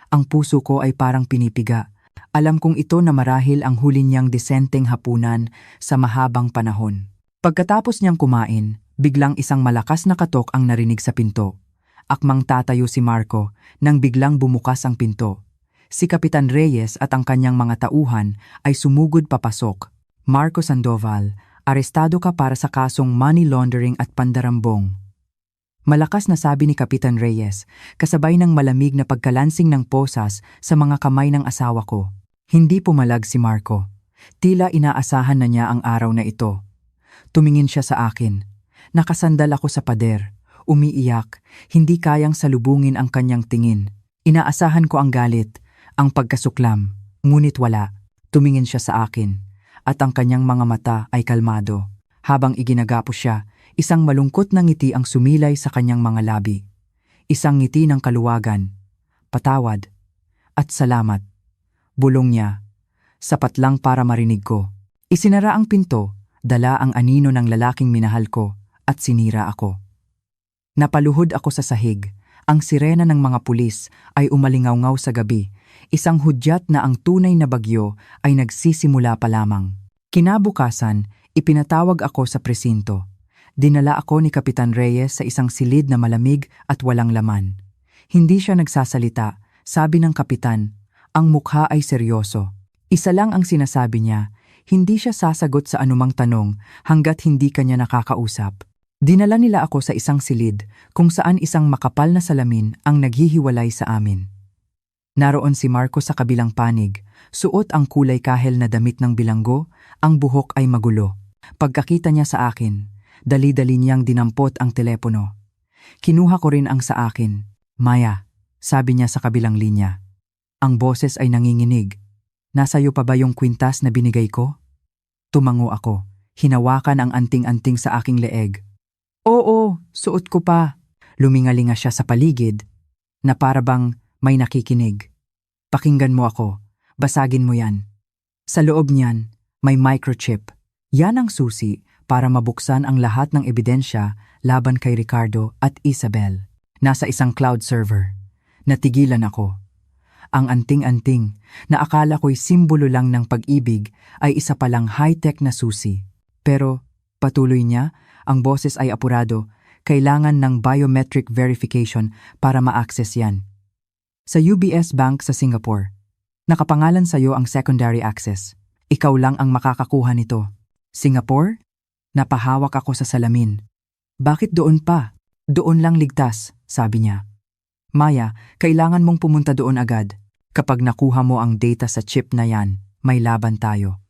Ang puso ko ay parang pinipiga. Alam kong ito na marahil ang huli niyang desenteng hapunan sa mahabang panahon. Pagkatapos niyang kumain, biglang isang malakas na katok ang narinig sa pinto. Akmang tatayo si Marco nang biglang bumukas ang pinto. Si Kapitan Reyes at ang kanyang mga tauhan ay sumugod papasok. Marco Sandoval, arestado ka para sa kasong money laundering at pandarambong. Malakas na sabi ni Kapitan Reyes, kasabay ng malamig na pagkalansing ng posas sa mga kamay ng asawa ko. Hindi pumalag si Marco. Tila inaasahan na niya ang araw na ito. Tumingin siya sa akin. Nakasandal ako sa pader. Umiiyak, hindi kayang salubungin ang kanyang tingin. Inaasahan ko ang galit, ang pagkasuklam, ngunit wala. Tumingin siya sa akin, at ang kanyang mga mata ay kalmado. Habang iginagapo siya, isang malungkot na ngiti ang sumilay sa kanyang mga labi. Isang ngiti ng kaluwagan, patawad, at salamat. Bulong niya, sapat lang para marinig ko. Isinara ang pinto, dala ang anino ng lalaking minahal ko, at sinira ako. Napaluhod ako sa sahig. Ang sirena ng mga pulis ay umalingaw-ngaw sa gabi. Isang hudyat na ang tunay na bagyo ay nagsisimula pa lamang. Kinabukasan, ipinatawag ako sa presinto. Dinala ako ni Kapitan Reyes sa isang silid na malamig at walang laman. Hindi siya nagsasalita. Sabi ng kapitan, ang mukha ay seryoso. Isa lang ang sinasabi niya, hindi siya sasagot sa anumang tanong hanggat hindi kanya nakakausap. Dinala nila ako sa isang silid kung saan isang makapal na salamin ang naghihiwalay sa amin. Naroon si Marco sa kabilang panig, suot ang kulay kahel na damit ng bilanggo, ang buhok ay magulo. Pagkakita niya sa akin, dali-dali niyang dinampot ang telepono. Kinuha ko rin ang sa akin. Maya, sabi niya sa kabilang linya. Ang boses ay nanginginig. Nasa'yo pa ba yung kwintas na binigay ko? Tumango ako, hinawakan ang anting-anting sa aking leeg. Oo, suot ko pa. Lumingalinga siya sa paligid, na parabang may nakikinig. Pakinggan mo ako, basagin mo yan. Sa loob niyan, may microchip. Yan ang susi para mabuksan ang lahat ng ebidensya laban kay Ricardo at Isabel. Nasa isang cloud server. Natigilan ako. Ang anting-anting na akala ko'y simbolo lang ng pag-ibig ay isa palang high-tech na susi. Pero, patuloy niya, ang boses ay apurado, kailangan ng biometric verification para ma-access yan. Sa UBS Bank sa Singapore, nakapangalan sa'yo ang secondary access. Ikaw lang ang makakakuha nito. Singapore? Napahawak ako sa salamin. Bakit doon pa? Doon lang ligtas, sabi niya. Maya, kailangan mong pumunta doon agad. Kapag nakuha mo ang data sa chip na yan, may laban tayo.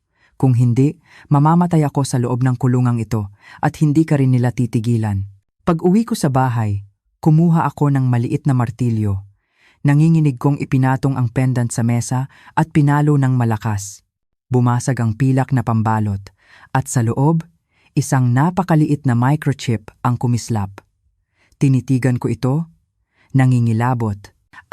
Kung hindi, mamamatay ako sa loob ng kulungang ito at hindi ka rin nila titigilan. Pag uwi ko sa bahay, kumuha ako ng maliit na martilyo. Nanginginig kong ipinatong ang pendant sa mesa at pinalo ng malakas. Bumasag ang pilak na pambalot at sa loob, isang napakaliit na microchip ang kumislap. Tinitigan ko ito, nangingilabot.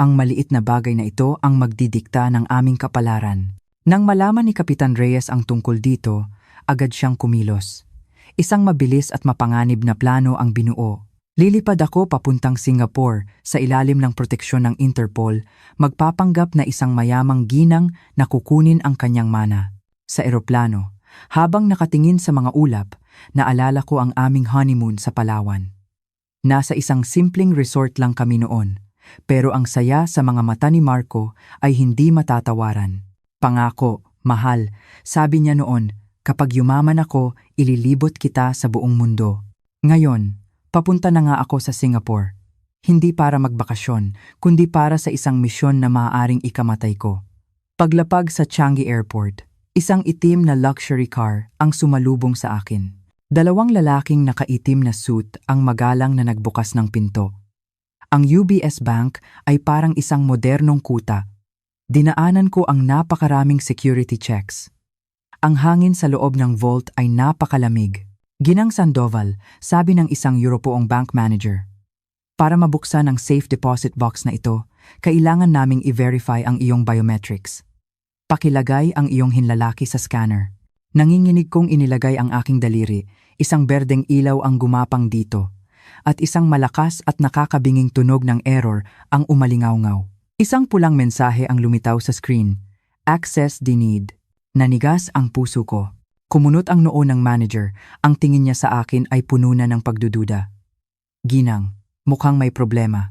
Ang maliit na bagay na ito ang magdidikta ng aming kapalaran. Nang malaman ni Kapitan Reyes ang tungkol dito, agad siyang kumilos. Isang mabilis at mapanganib na plano ang binuo. Lilipad ako papuntang Singapore sa ilalim ng proteksyon ng Interpol, magpapanggap na isang mayamang ginang na kukunin ang kanyang mana. Sa eroplano, habang nakatingin sa mga ulap, naalala ko ang aming honeymoon sa Palawan. Nasa isang simpleng resort lang kami noon, pero ang saya sa mga mata ni Marco ay hindi matatawaran. Pangako, mahal, sabi niya noon, kapag yumaman ako, ililibot kita sa buong mundo. Ngayon, papunta na nga ako sa Singapore. Hindi para magbakasyon, kundi para sa isang misyon na maaaring ikamatay ko. Paglapag sa Changi Airport, isang itim na luxury car ang sumalubong sa akin. Dalawang lalaking nakaitim na suit ang magalang na nagbukas ng pinto. Ang UBS Bank ay parang isang modernong kuta. Dinaanan ko ang napakaraming security checks. Ang hangin sa loob ng vault ay napakalamig. Ginang Sandoval, sabi ng isang Europoong bank manager. Para mabuksan ang safe deposit box na ito, Kailangan naming i-verify ang iyong biometrics. Pakilagay ang iyong hinlalaki sa scanner. Nanginginig kong inilagay ang aking daliri, isang berdeng ilaw ang gumapang dito, at isang malakas at nakakabinging tunog ng error ang umalingaw-ngaw. Isang pulang mensahe ang lumitaw sa screen. Access denied. Nanigas ang puso ko. Kumunot ang noo ng manager, ang tingin niya sa akin ay puno na ng pagdududa. Ginang, mukhang may problema.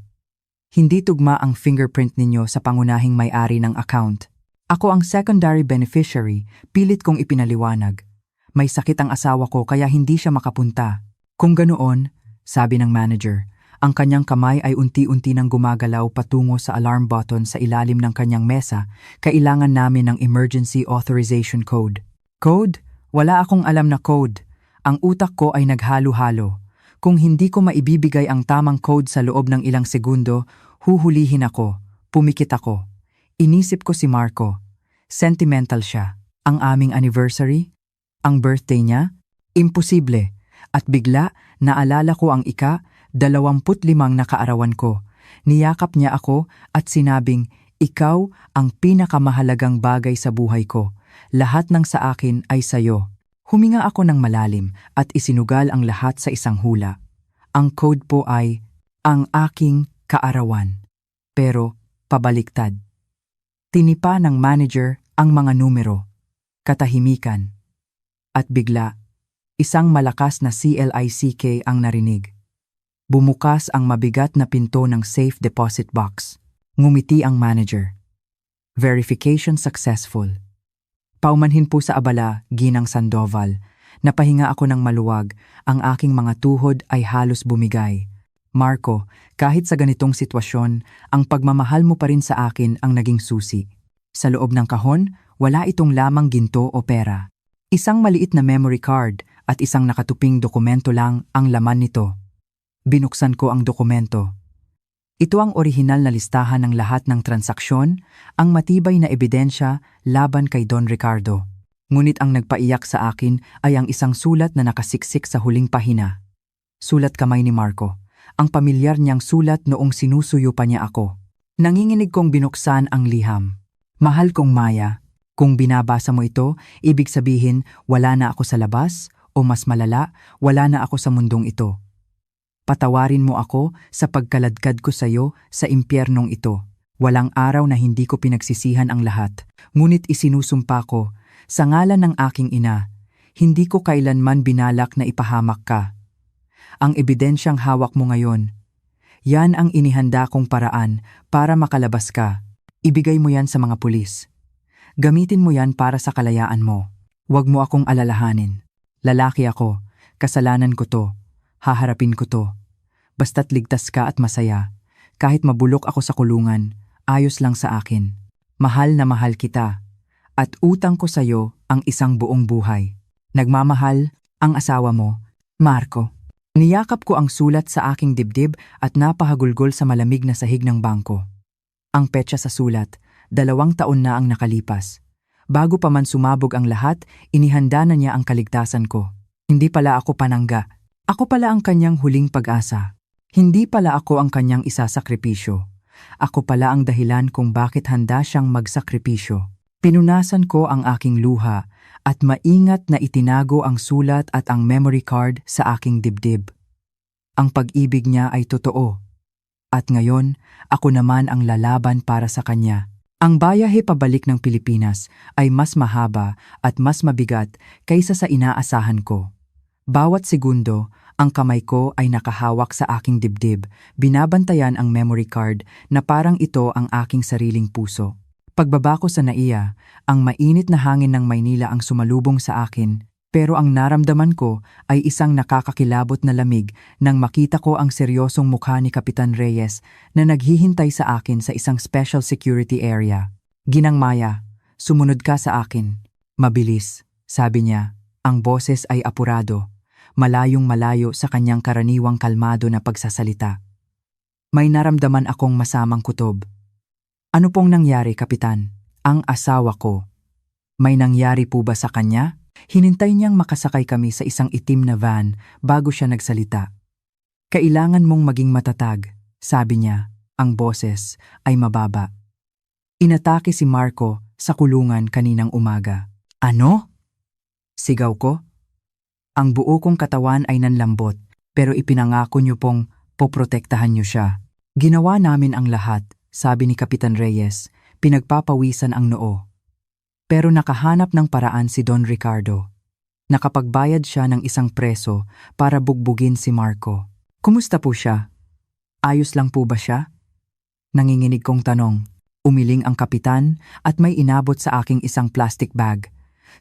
Hindi tugma ang fingerprint ninyo sa pangunahing may-ari ng account. Ako ang secondary beneficiary, pilit kong ipinaliwanag. May sakit ang asawa ko kaya hindi siya makapunta. Kung ganoon, sabi ng manager, ang kanyang kamay ay unti-unti nang gumagalaw patungo sa alarm button sa ilalim ng kanyang mesa, kailangan namin ng emergency authorization code. Code? Wala akong alam na code. Ang utak ko ay naghalo-halo. Kung hindi ko maibibigay ang tamang code sa loob ng ilang segundo, huhulihin ako. Pumikit ako. Inisip ko si Marco. Sentimental siya. Ang aming anniversary? Ang birthday niya? Imposible. At bigla, naalala ko ang 25 na kaarawan ko. Niyakap niya ako at sinabing, "Ikaw ang pinakamahalagang bagay sa buhay ko. Lahat ng sa akin ay sayo." Huminga ako ng malalim at isinugal ang lahat sa isang hula. Ang code po ay, ang aking kaarawan. Pero, pabaliktad. Tinipa ng manager ang mga numero. Katahimikan. At bigla, isang malakas na CLICK ang narinig. Bumukas ang mabigat na pinto ng safe deposit box. Ngumiti ang manager. Verification successful. Paumanhin po sa abala, Ginang Sandoval. Napahinga ako ng maluwag, ang aking mga tuhod ay halos bumigay. Marco, kahit sa ganitong sitwasyon, ang pagmamahal mo pa rin sa akin ang naging susi. Sa loob ng kahon, wala itong lamang ginto o pera. Isang maliit na memory card at isang nakatuping dokumento lang ang laman nito. Binuksan ko ang dokumento. Ito ang orihinal na listahan ng lahat ng transaksyon, ang matibay na ebidensya laban kay Don Ricardo. Ngunit ang nagpaiyak sa akin ay ang isang sulat na nakasiksik sa huling pahina. Sulat kamay ni Marco. Ang pamilyar niyang sulat noong sinusuyo pa niya ako. Nanginginig kong binuksan ang liham. Mahal kong Maya, kung binabasa mo ito, ibig sabihin wala na ako sa labas o mas malala, wala na ako sa mundong ito. Patawarin mo ako sa pagkaladkad ko sa iyo sa impyernong ito. Walang araw na hindi ko pinagsisihan ang lahat, ngunit isinusumpa ko, sa ngalan ng aking ina, hindi ko kailanman binalak na ipahamak ka. Ang ebidensyang hawak mo ngayon, yan ang inihanda kong paraan para makalabas ka. Ibigay mo yan sa mga pulis. Gamitin mo yan para sa kalayaan mo. Huwag mo akong alalahanin. Lalaki ako, kasalanan ko to, haharapin ko to. Basta't ligtas ka at masaya. Kahit mabulok ako sa kulungan, ayos lang sa akin. Mahal na mahal kita. At utang ko sa'yo ang isang buong buhay. Nagmamahal ang asawa mo, Marco. Niyakap ko ang sulat sa aking dibdib at napahagulgol sa malamig na sahig ng bangko. Ang petsa sa sulat, 2 taon na ang nakalipas. Bago pa man sumabog ang lahat, inihanda na niya ang kaligtasan ko. Hindi pala ako panangga. Ako pala ang kanyang huling pag-asa. Hindi pala ako ang kanyang isasakripisyo. Ako pala ang dahilan kung bakit handa siyang magsakripisyo. Pinunasan ko ang aking luha at maingat na itinago ang sulat at ang memory card sa aking dibdib. Ang pag-ibig niya ay totoo. At ngayon, ako naman ang lalaban para sa kanya. Ang bayahe pabalik ng Pilipinas ay mas mahaba at mas mabigat kaysa sa inaasahan ko. Bawat segundo, ang kamay ko ay nakahawak sa aking dibdib, binabantayan ang memory card na parang ito ang aking sariling puso. Pagbaba ko sa NAIA, ang mainit na hangin ng Maynila ang sumalubong sa akin, pero ang naramdaman ko ay isang nakakakilabot na lamig nang makita ko ang seryosong mukha ni Kapitan Reyes na naghihintay sa akin sa isang special security area. "Ginang Maya, sumunod ka sa akin." "Mabilis," sabi niya. Ang boses ay apurado, malayong malayo sa kanyang karaniwang kalmado na pagsasalita. May naramdaman akong masamang kutob. "Ano pong nangyari, Kapitan?" "Ang asawa ko." "May nangyari po ba sa kanya?" Hinintay niyang makasakay kami sa isang itim na van bago siya nagsalita. "Kailangan mong maging matatag," sabi niya. ang boses ay mababa. Inatake si Marco sa kulungan kaninang umaga. Ano? Sigaw ko. Ang buo kong katawan ay nanlambot, pero ipinangako niyo pong poprotektahan niyo siya. Ginawa namin ang lahat, sabi ni Kapitan Reyes, pinagpapawisan ang noo. Pero nakahanap ng paraan si Don Ricardo. Nakapagbayad siya ng isang preso para bugbugin si Marco. Kumusta po siya? Ayos lang po ba siya? Nanginginig kong tanong. Umiling ang kapitan at may inabot sa aking isang plastic bag.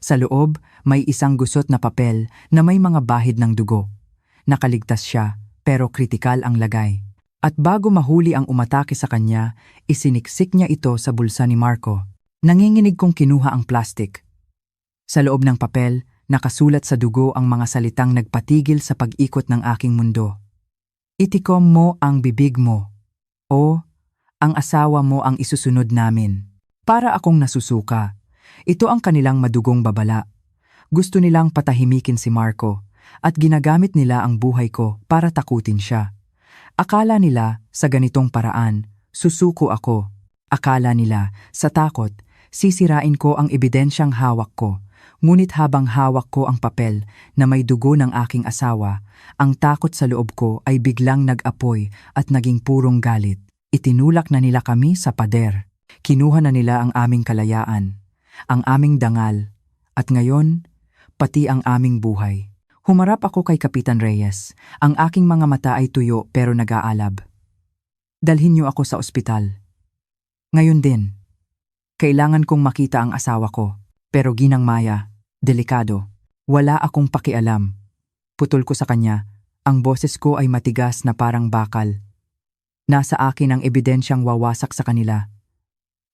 Sa loob, may isang gusot na papel na may mga bahid ng dugo. Nakaligtas siya, pero kritikal ang lagay. At bago mahuli ang umatake sa kanya, isiniksik niya ito sa bulsa ni Marco. Nanginginig kong kinuha ang plastic. Sa loob ng papel, nakasulat sa dugo ang mga salitang nagpatigil sa pag-ikot ng aking mundo. Itikom mo ang bibig mo. O, ang asawa mo ang isusunod namin. Para akong nasusuka. Ito ang kanilang madugong babala. Gusto nilang patahimikin si Marco at ginagamit nila ang buhay ko para takutin siya. Akala nila sa ganitong paraan, susuko ako. Akala nila sa takot, sisirain ko ang ebidensyang hawak ko. Ngunit habang hawak ko ang papel na may dugo ng aking asawa, ang takot sa loob ko ay biglang nag-apoy at naging purong galit. Itinulak na nila kami sa pader. Kinuha na nila ang aming kalayaan, ang aming dangal, at ngayon, pati ang aming buhay. Humarap ako kay Kapitan Reyes. Ang aking mga mata ay tuyo pero nag-aalab. Dalhin niyo ako sa ospital. Ngayon din. Kailangan kong makita ang asawa ko. Pero Ginang Maya, delikado. Wala akong pakialam. Putol ko sa kanya. Ang boses ko ay matigas na parang bakal. Nasa akin ang ebidensyang wawasak sa kanila.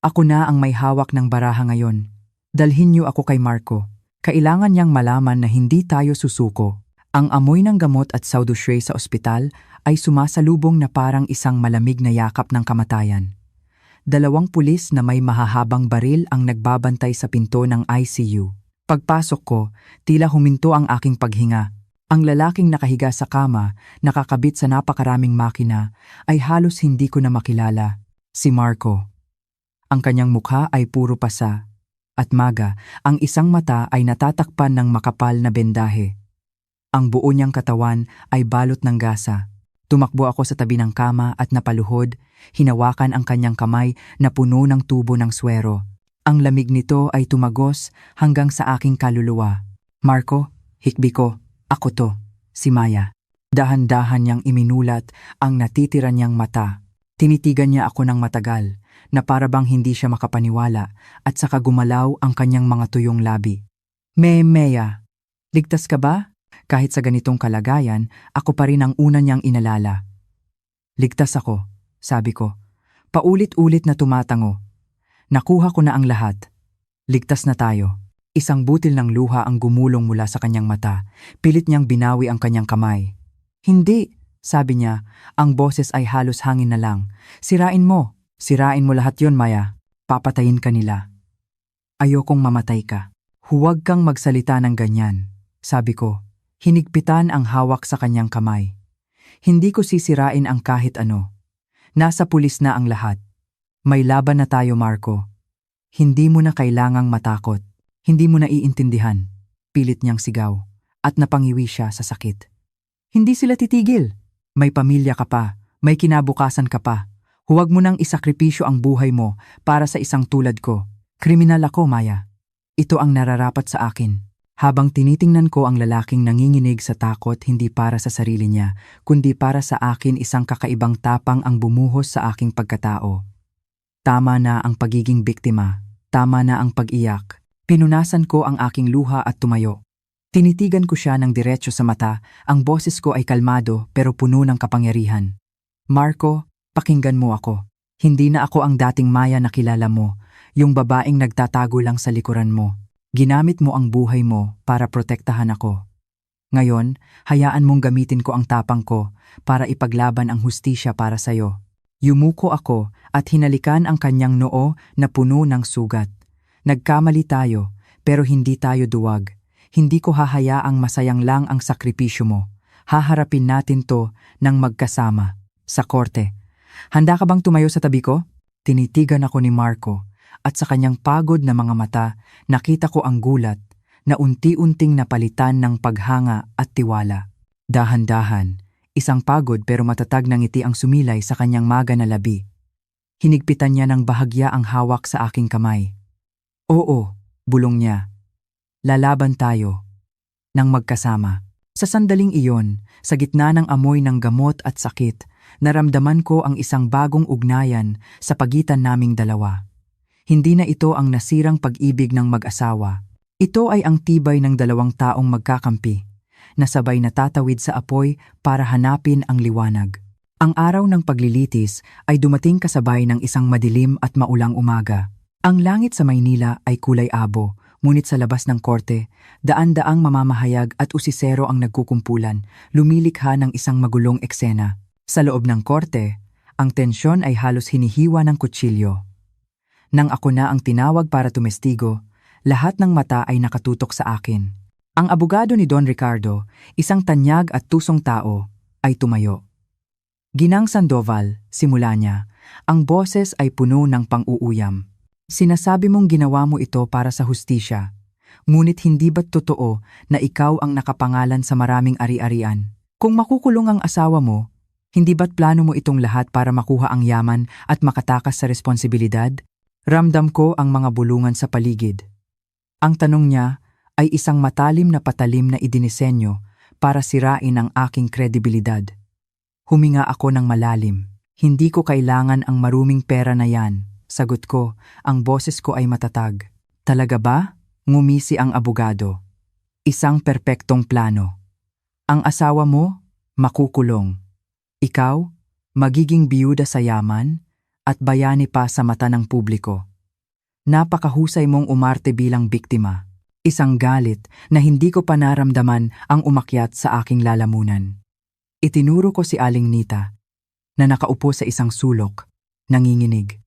Ako na ang may hawak ng baraha ngayon. Dalhin niyo ako kay Marco. Kailangan niyang malaman na hindi tayo susuko. Ang amoy ng gamot at saudouche sa ospital ay sumasalubong na parang isang malamig na yakap ng kamatayan. 2 pulis na may mahahabang baril ang nagbabantay sa pinto ng ICU. Pagpasok ko, tila huminto ang aking paghinga. Ang lalaking nakahiga sa kama, nakakabit sa napakaraming makina, ay halos hindi ko na makilala. Si Marco. Ang kanyang mukha ay puro pasa. At maga, ang isang mata ay natatakpan ng makapal na bendahe. Ang buo niyang katawan ay balot ng gasa. Tumakbo ako sa tabi ng kama at napaluhod, hinawakan ang kanyang kamay na puno ng tubo ng swero. Ang lamig nito ay tumagos hanggang sa aking kaluluwa. Marco, hikbi ko, ako to, si Maya. Dahan-dahan niyang iminulat ang natitira niyang mata. Tinitigan niya ako ng matagal, na para bang hindi siya makapaniwala at saka gumalaw ang kanyang mga tuyong labi. Maya, ligtas ka ba? Kahit sa ganitong kalagayan, ako pa rin ang una niyang inalala. Ligtas ako, sabi ko. Paulit-ulit na tumatango. Nakuha ko na ang lahat. Ligtas na tayo. Isang butil ng luha ang gumulong mula sa kanyang mata. Pilit niyang binawi ang kanyang kamay. Hindi, sabi niya, ang boses ay halos hangin na lang. Sirain mo lahat yon, Maya. Papatayin ka nila. Ayokong mamatay ka. Huwag kang magsalita ng ganyan, sabi ko. Hinigpitan ang hawak sa kanyang kamay. Hindi ko sisirain ang kahit ano. Nasa pulis na ang lahat. May laban na tayo, Marco. Hindi mo na kailangang matakot. Hindi mo na iintindihan. Pilit niyang sigaw. At napangiwi siya sa sakit. Hindi sila titigil. May pamilya ka pa. May kinabukasan ka pa. Huwag mo nang isakripisyo ang buhay mo para sa isang tulad ko. Kriminal ako, Maya. Ito ang nararapat sa akin. Habang tinitingnan ko ang lalaking nanginginig sa takot hindi para sa sarili niya, kundi para sa akin isang kakaibang tapang ang bumuhos sa aking pagkatao. Tama na ang pagiging biktima. Tama na ang pag-iyak. Pinunasan ko ang aking luha at tumayo. Tinitigan ko siya ng diretso sa mata, ang boses ko ay kalmado pero puno ng kapangyarihan. Marco, pakinggan mo ako. Hindi na ako ang dating Maya na kilala mo, yung babaeng nagtatago lang sa likuran mo. Ginamit mo ang buhay mo para protektahan ako. Ngayon, hayaan mong gamitin ko ang tapang ko para ipaglaban ang hustisya para sa'yo. Yumuko ako at hinalikan ang kanyang noo na puno ng sugat. Nagkamali tayo, pero hindi tayo duwag. Hindi ko hahayaang masayang lang ang sakripisyo mo. Haharapin natin to ng magkasama. Sa korte. Handa ka bang tumayo sa tabi ko? Tinitigan ako ni Marco at sa kanyang pagod na mga mata nakita ko ang gulat na unti-unting napalitan ng paghanga at tiwala. Dahan-dahan, isang pagod pero matatag na ngiti ang sumilay sa kanyang maga na labi. Hinigpitan niya ng bahagya ang hawak sa aking kamay. Oo, bulong niya. Lalaban tayo. Nang magkasama. Sa sandaling iyon, sa gitna ng amoy ng gamot at sakit, naramdaman ko ang isang bagong ugnayan sa pagitan naming dalawa. Hindi na ito ang nasirang pag-ibig ng mag-asawa. Ito ay ang tibay ng dalawang taong magkakampi, na sabay natatawid sa apoy para hanapin ang liwanag. Ang araw ng paglilitis ay dumating kasabay ng isang madilim at maulang umaga. Ang langit sa Maynila ay kulay abo, ngunit sa labas ng korte, daan-daang mamamahayag at usisero ang nagkukumpulan, lumilikha ng isang magulong eksena. Sa loob ng korte, ang tensyon ay halos hinihiwa ng kutsilyo. Nang ako na ang tinawag para tumestigo, lahat ng mata ay nakatutok sa akin. Ang abogado ni Don Ricardo, isang tanyag at tusong tao, ay tumayo. Ginang Sandoval, simula niya, ang boses ay puno ng pang-uuyam. Sinasabi mong ginawa mo ito para sa hustisya, ngunit hindi ba't totoo na ikaw ang nakapangalan sa maraming ari-arian? Kung makukulong ang asawa mo, hindi ba't plano mo itong lahat para makuha ang yaman at makatakas sa responsibilidad? Ramdam ko ang mga bulungan sa paligid. Ang tanong niya ay isang matalim na patalim na idinisenyo para sirain ang aking kredibilidad. Huminga ako ng malalim. Hindi ko kailangan ang maruming pera na yan. Sagot ko, ang boses ko ay matatag. Talaga ba? Ngumisi ang abogado. Isang perpektong plano. Ang asawa mo, makukulong. Ikaw, magiging biyuda sa yaman at bayani pa sa mata ng publiko. Napakahusay mong umarte bilang biktima. Isang galit na hindi ko pa naramdaman ang umakyat sa aking lalamunan. Itinuro ko si Aling Nita, na nakaupo sa isang sulok, nanginginig.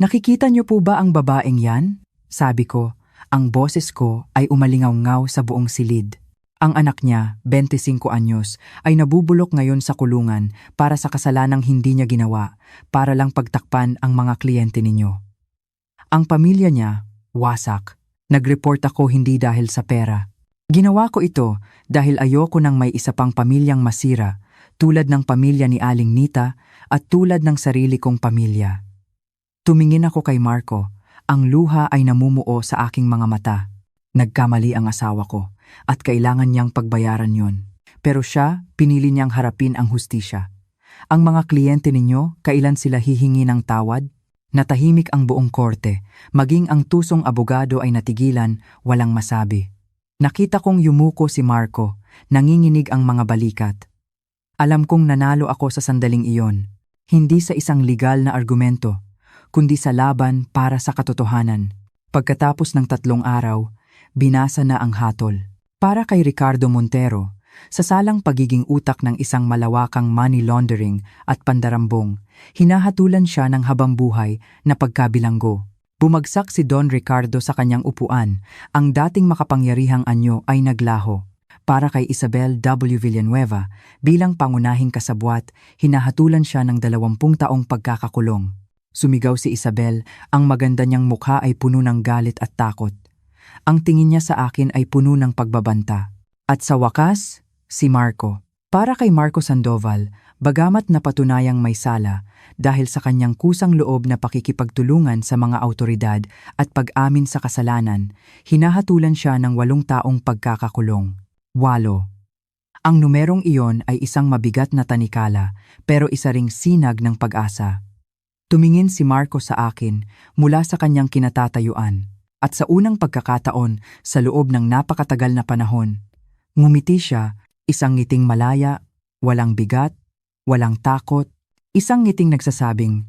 Nakikita niyo po ba ang babaeng yan? Sabi ko, ang boses ko ay umalingaw-ngaw sa buong silid. Ang anak niya, 25 anyos, ay nabubulok ngayon sa kulungan para sa kasalanang hindi niya ginawa, para lang pagtakpan ang mga kliyente ninyo. Ang pamilya niya, wasak. Nag-report ako hindi dahil sa pera. Ginawa ko ito dahil ayoko nang may isa pang pamilyang masira, tulad ng pamilya ni Aling Nita at tulad ng sarili kong pamilya. Tumingin ako kay Marco, ang luha ay namumuo sa aking mga mata. Nagkamali ang asawa ko at kailangan niyang pagbayaran yon. Pero siya, pinili niyang harapin ang hustisya. Ang mga kliyente ninyo, kailan sila hihingi ng tawad? Natahimik ang buong korte, maging ang tusong abogado ay natigilan, walang masabi. Nakita kong yumuko si Marco, nanginginig ang mga balikat. Alam kong nanalo ako sa sandaling iyon, hindi sa isang legal na argumento, kundi sa laban para sa katotohanan. Pagkatapos ng 3 araw, binasa na ang hatol. Para kay Ricardo Montero, sa salang pagiging utak ng isang malawakang money laundering at pandarambong, hinahatulan siya ng habambuhay na pagkabilanggo. Bumagsak si Don Ricardo sa kanyang upuan, ang dating makapangyarihang anyo ay naglaho. Para kay Isabel W. Villanueva, bilang pangunahing kasabwat, hinahatulan siya ng 20 taong pagkakakulong. Sumigaw si Isabel, ang maganda niyang mukha ay puno ng galit at takot. Ang tingin niya sa akin ay puno ng pagbabanta. At sa wakas, si Marco. Para kay Marco Sandoval, bagamat napatunayang may sala dahil sa kanyang kusang loob na pakikipagtulungan sa mga awtoridad at pag-amin sa kasalanan, hinahatulan siya ng 8 taong pagkakakulong. 8. Ang numerong iyon ay isang mabigat na tanikala pero isa ring sinag ng pag-asa. Tumingin si Marco sa akin mula sa kanyang kinatatayuan at sa unang pagkakataon sa loob ng napakatagal na panahon, ngumiti siya, isang ngiting malaya, walang bigat, walang takot, isang ngiting nagsasabing,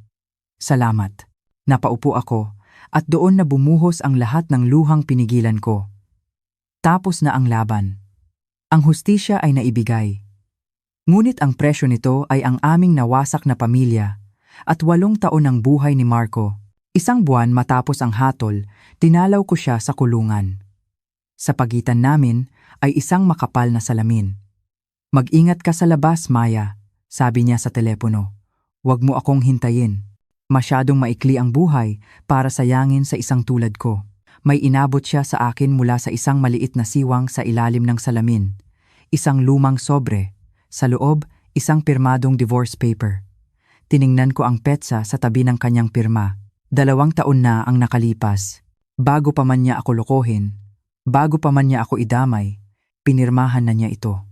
"Salamat." Napaupo ako at doon na bumuhos ang lahat ng luhang pinigilan ko. Tapos na ang laban. Ang hustisya ay naibigay. Ngunit ang presyo nito ay ang aming nawasak na pamilya at 8 taon ng buhay ni Marco. 1 buwan matapos ang hatol, dinalaw ko siya sa kulungan. Sa pagitan namin ay isang makapal na salamin. "Mag-ingat ka sa labas, Maya," sabi niya sa telepono. Huwag mo akong hintayin. Masyadong maikli ang buhay para sayangin sa isang tulad ko. May inabot siya sa akin mula sa isang maliit na siwang sa ilalim ng salamin. Isang lumang sobre. Sa loob, isang pirmadong divorce paper. Tiningnan ko ang petsa sa tabi ng kanyang pirma. 2 taon na ang nakalipas. Bago pa man niya ako lokohin, bago pa man niya ako idamay, pinirmahan na niya ito.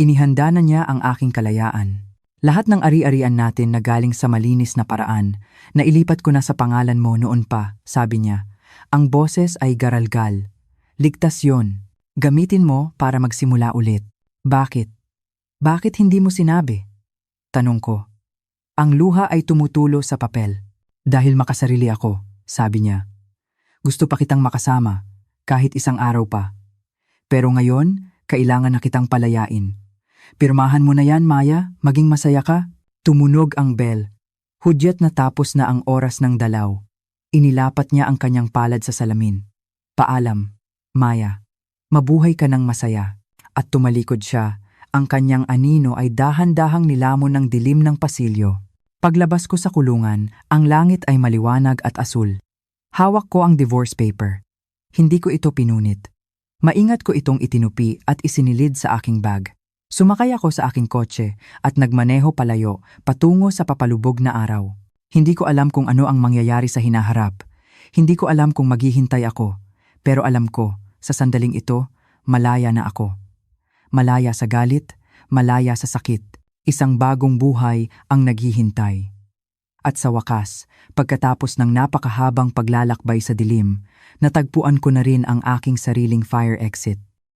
Inihanda na niya ang aking kalayaan. Lahat ng ari-arian natin na galing sa malinis na paraan, na ilipat ko na sa pangalan mo noon pa, sabi niya. Ang boses ay garalgal. Ligtas yon. Gamitin mo para magsimula ulit. Bakit? Bakit hindi mo sinabi? Tanong ko. Ang luha ay tumutulo sa papel. Dahil makasarili ako, sabi niya. Gusto pa kitang makasama, kahit isang araw pa. Pero ngayon, kailangan na kitang palayain. Pirmahan mo na yan, Maya, maging masaya ka. Tumunog ang bell. Hudyat na tapos na ang oras ng dalaw. Inilapat niya ang kanyang palad sa salamin. Paalam, Maya. Mabuhay ka ng masaya. At tumalikod siya. Ang kanyang anino ay dahan-dahang nilamon ng dilim ng pasilyo. Paglabas ko sa kulungan, ang langit ay maliwanag at asul. Hawak ko ang divorce paper. Hindi ko ito pinunit. Maingat ko itong itinupi at isinilid sa aking bag. Sumakay ako sa aking kotse at nagmaneho palayo patungo sa papalubog na araw. Hindi ko alam kung ano ang mangyayari sa hinaharap. Hindi ko alam kung maghihintay ako. Pero alam ko, sa sandaling ito, malaya na ako. Malaya sa galit, malaya sa sakit. Isang bagong buhay ang naghihintay. At sa wakas, pagkatapos ng napakahabang paglalakbay sa dilim, natagpuan ko na rin ang aking sariling fire exit.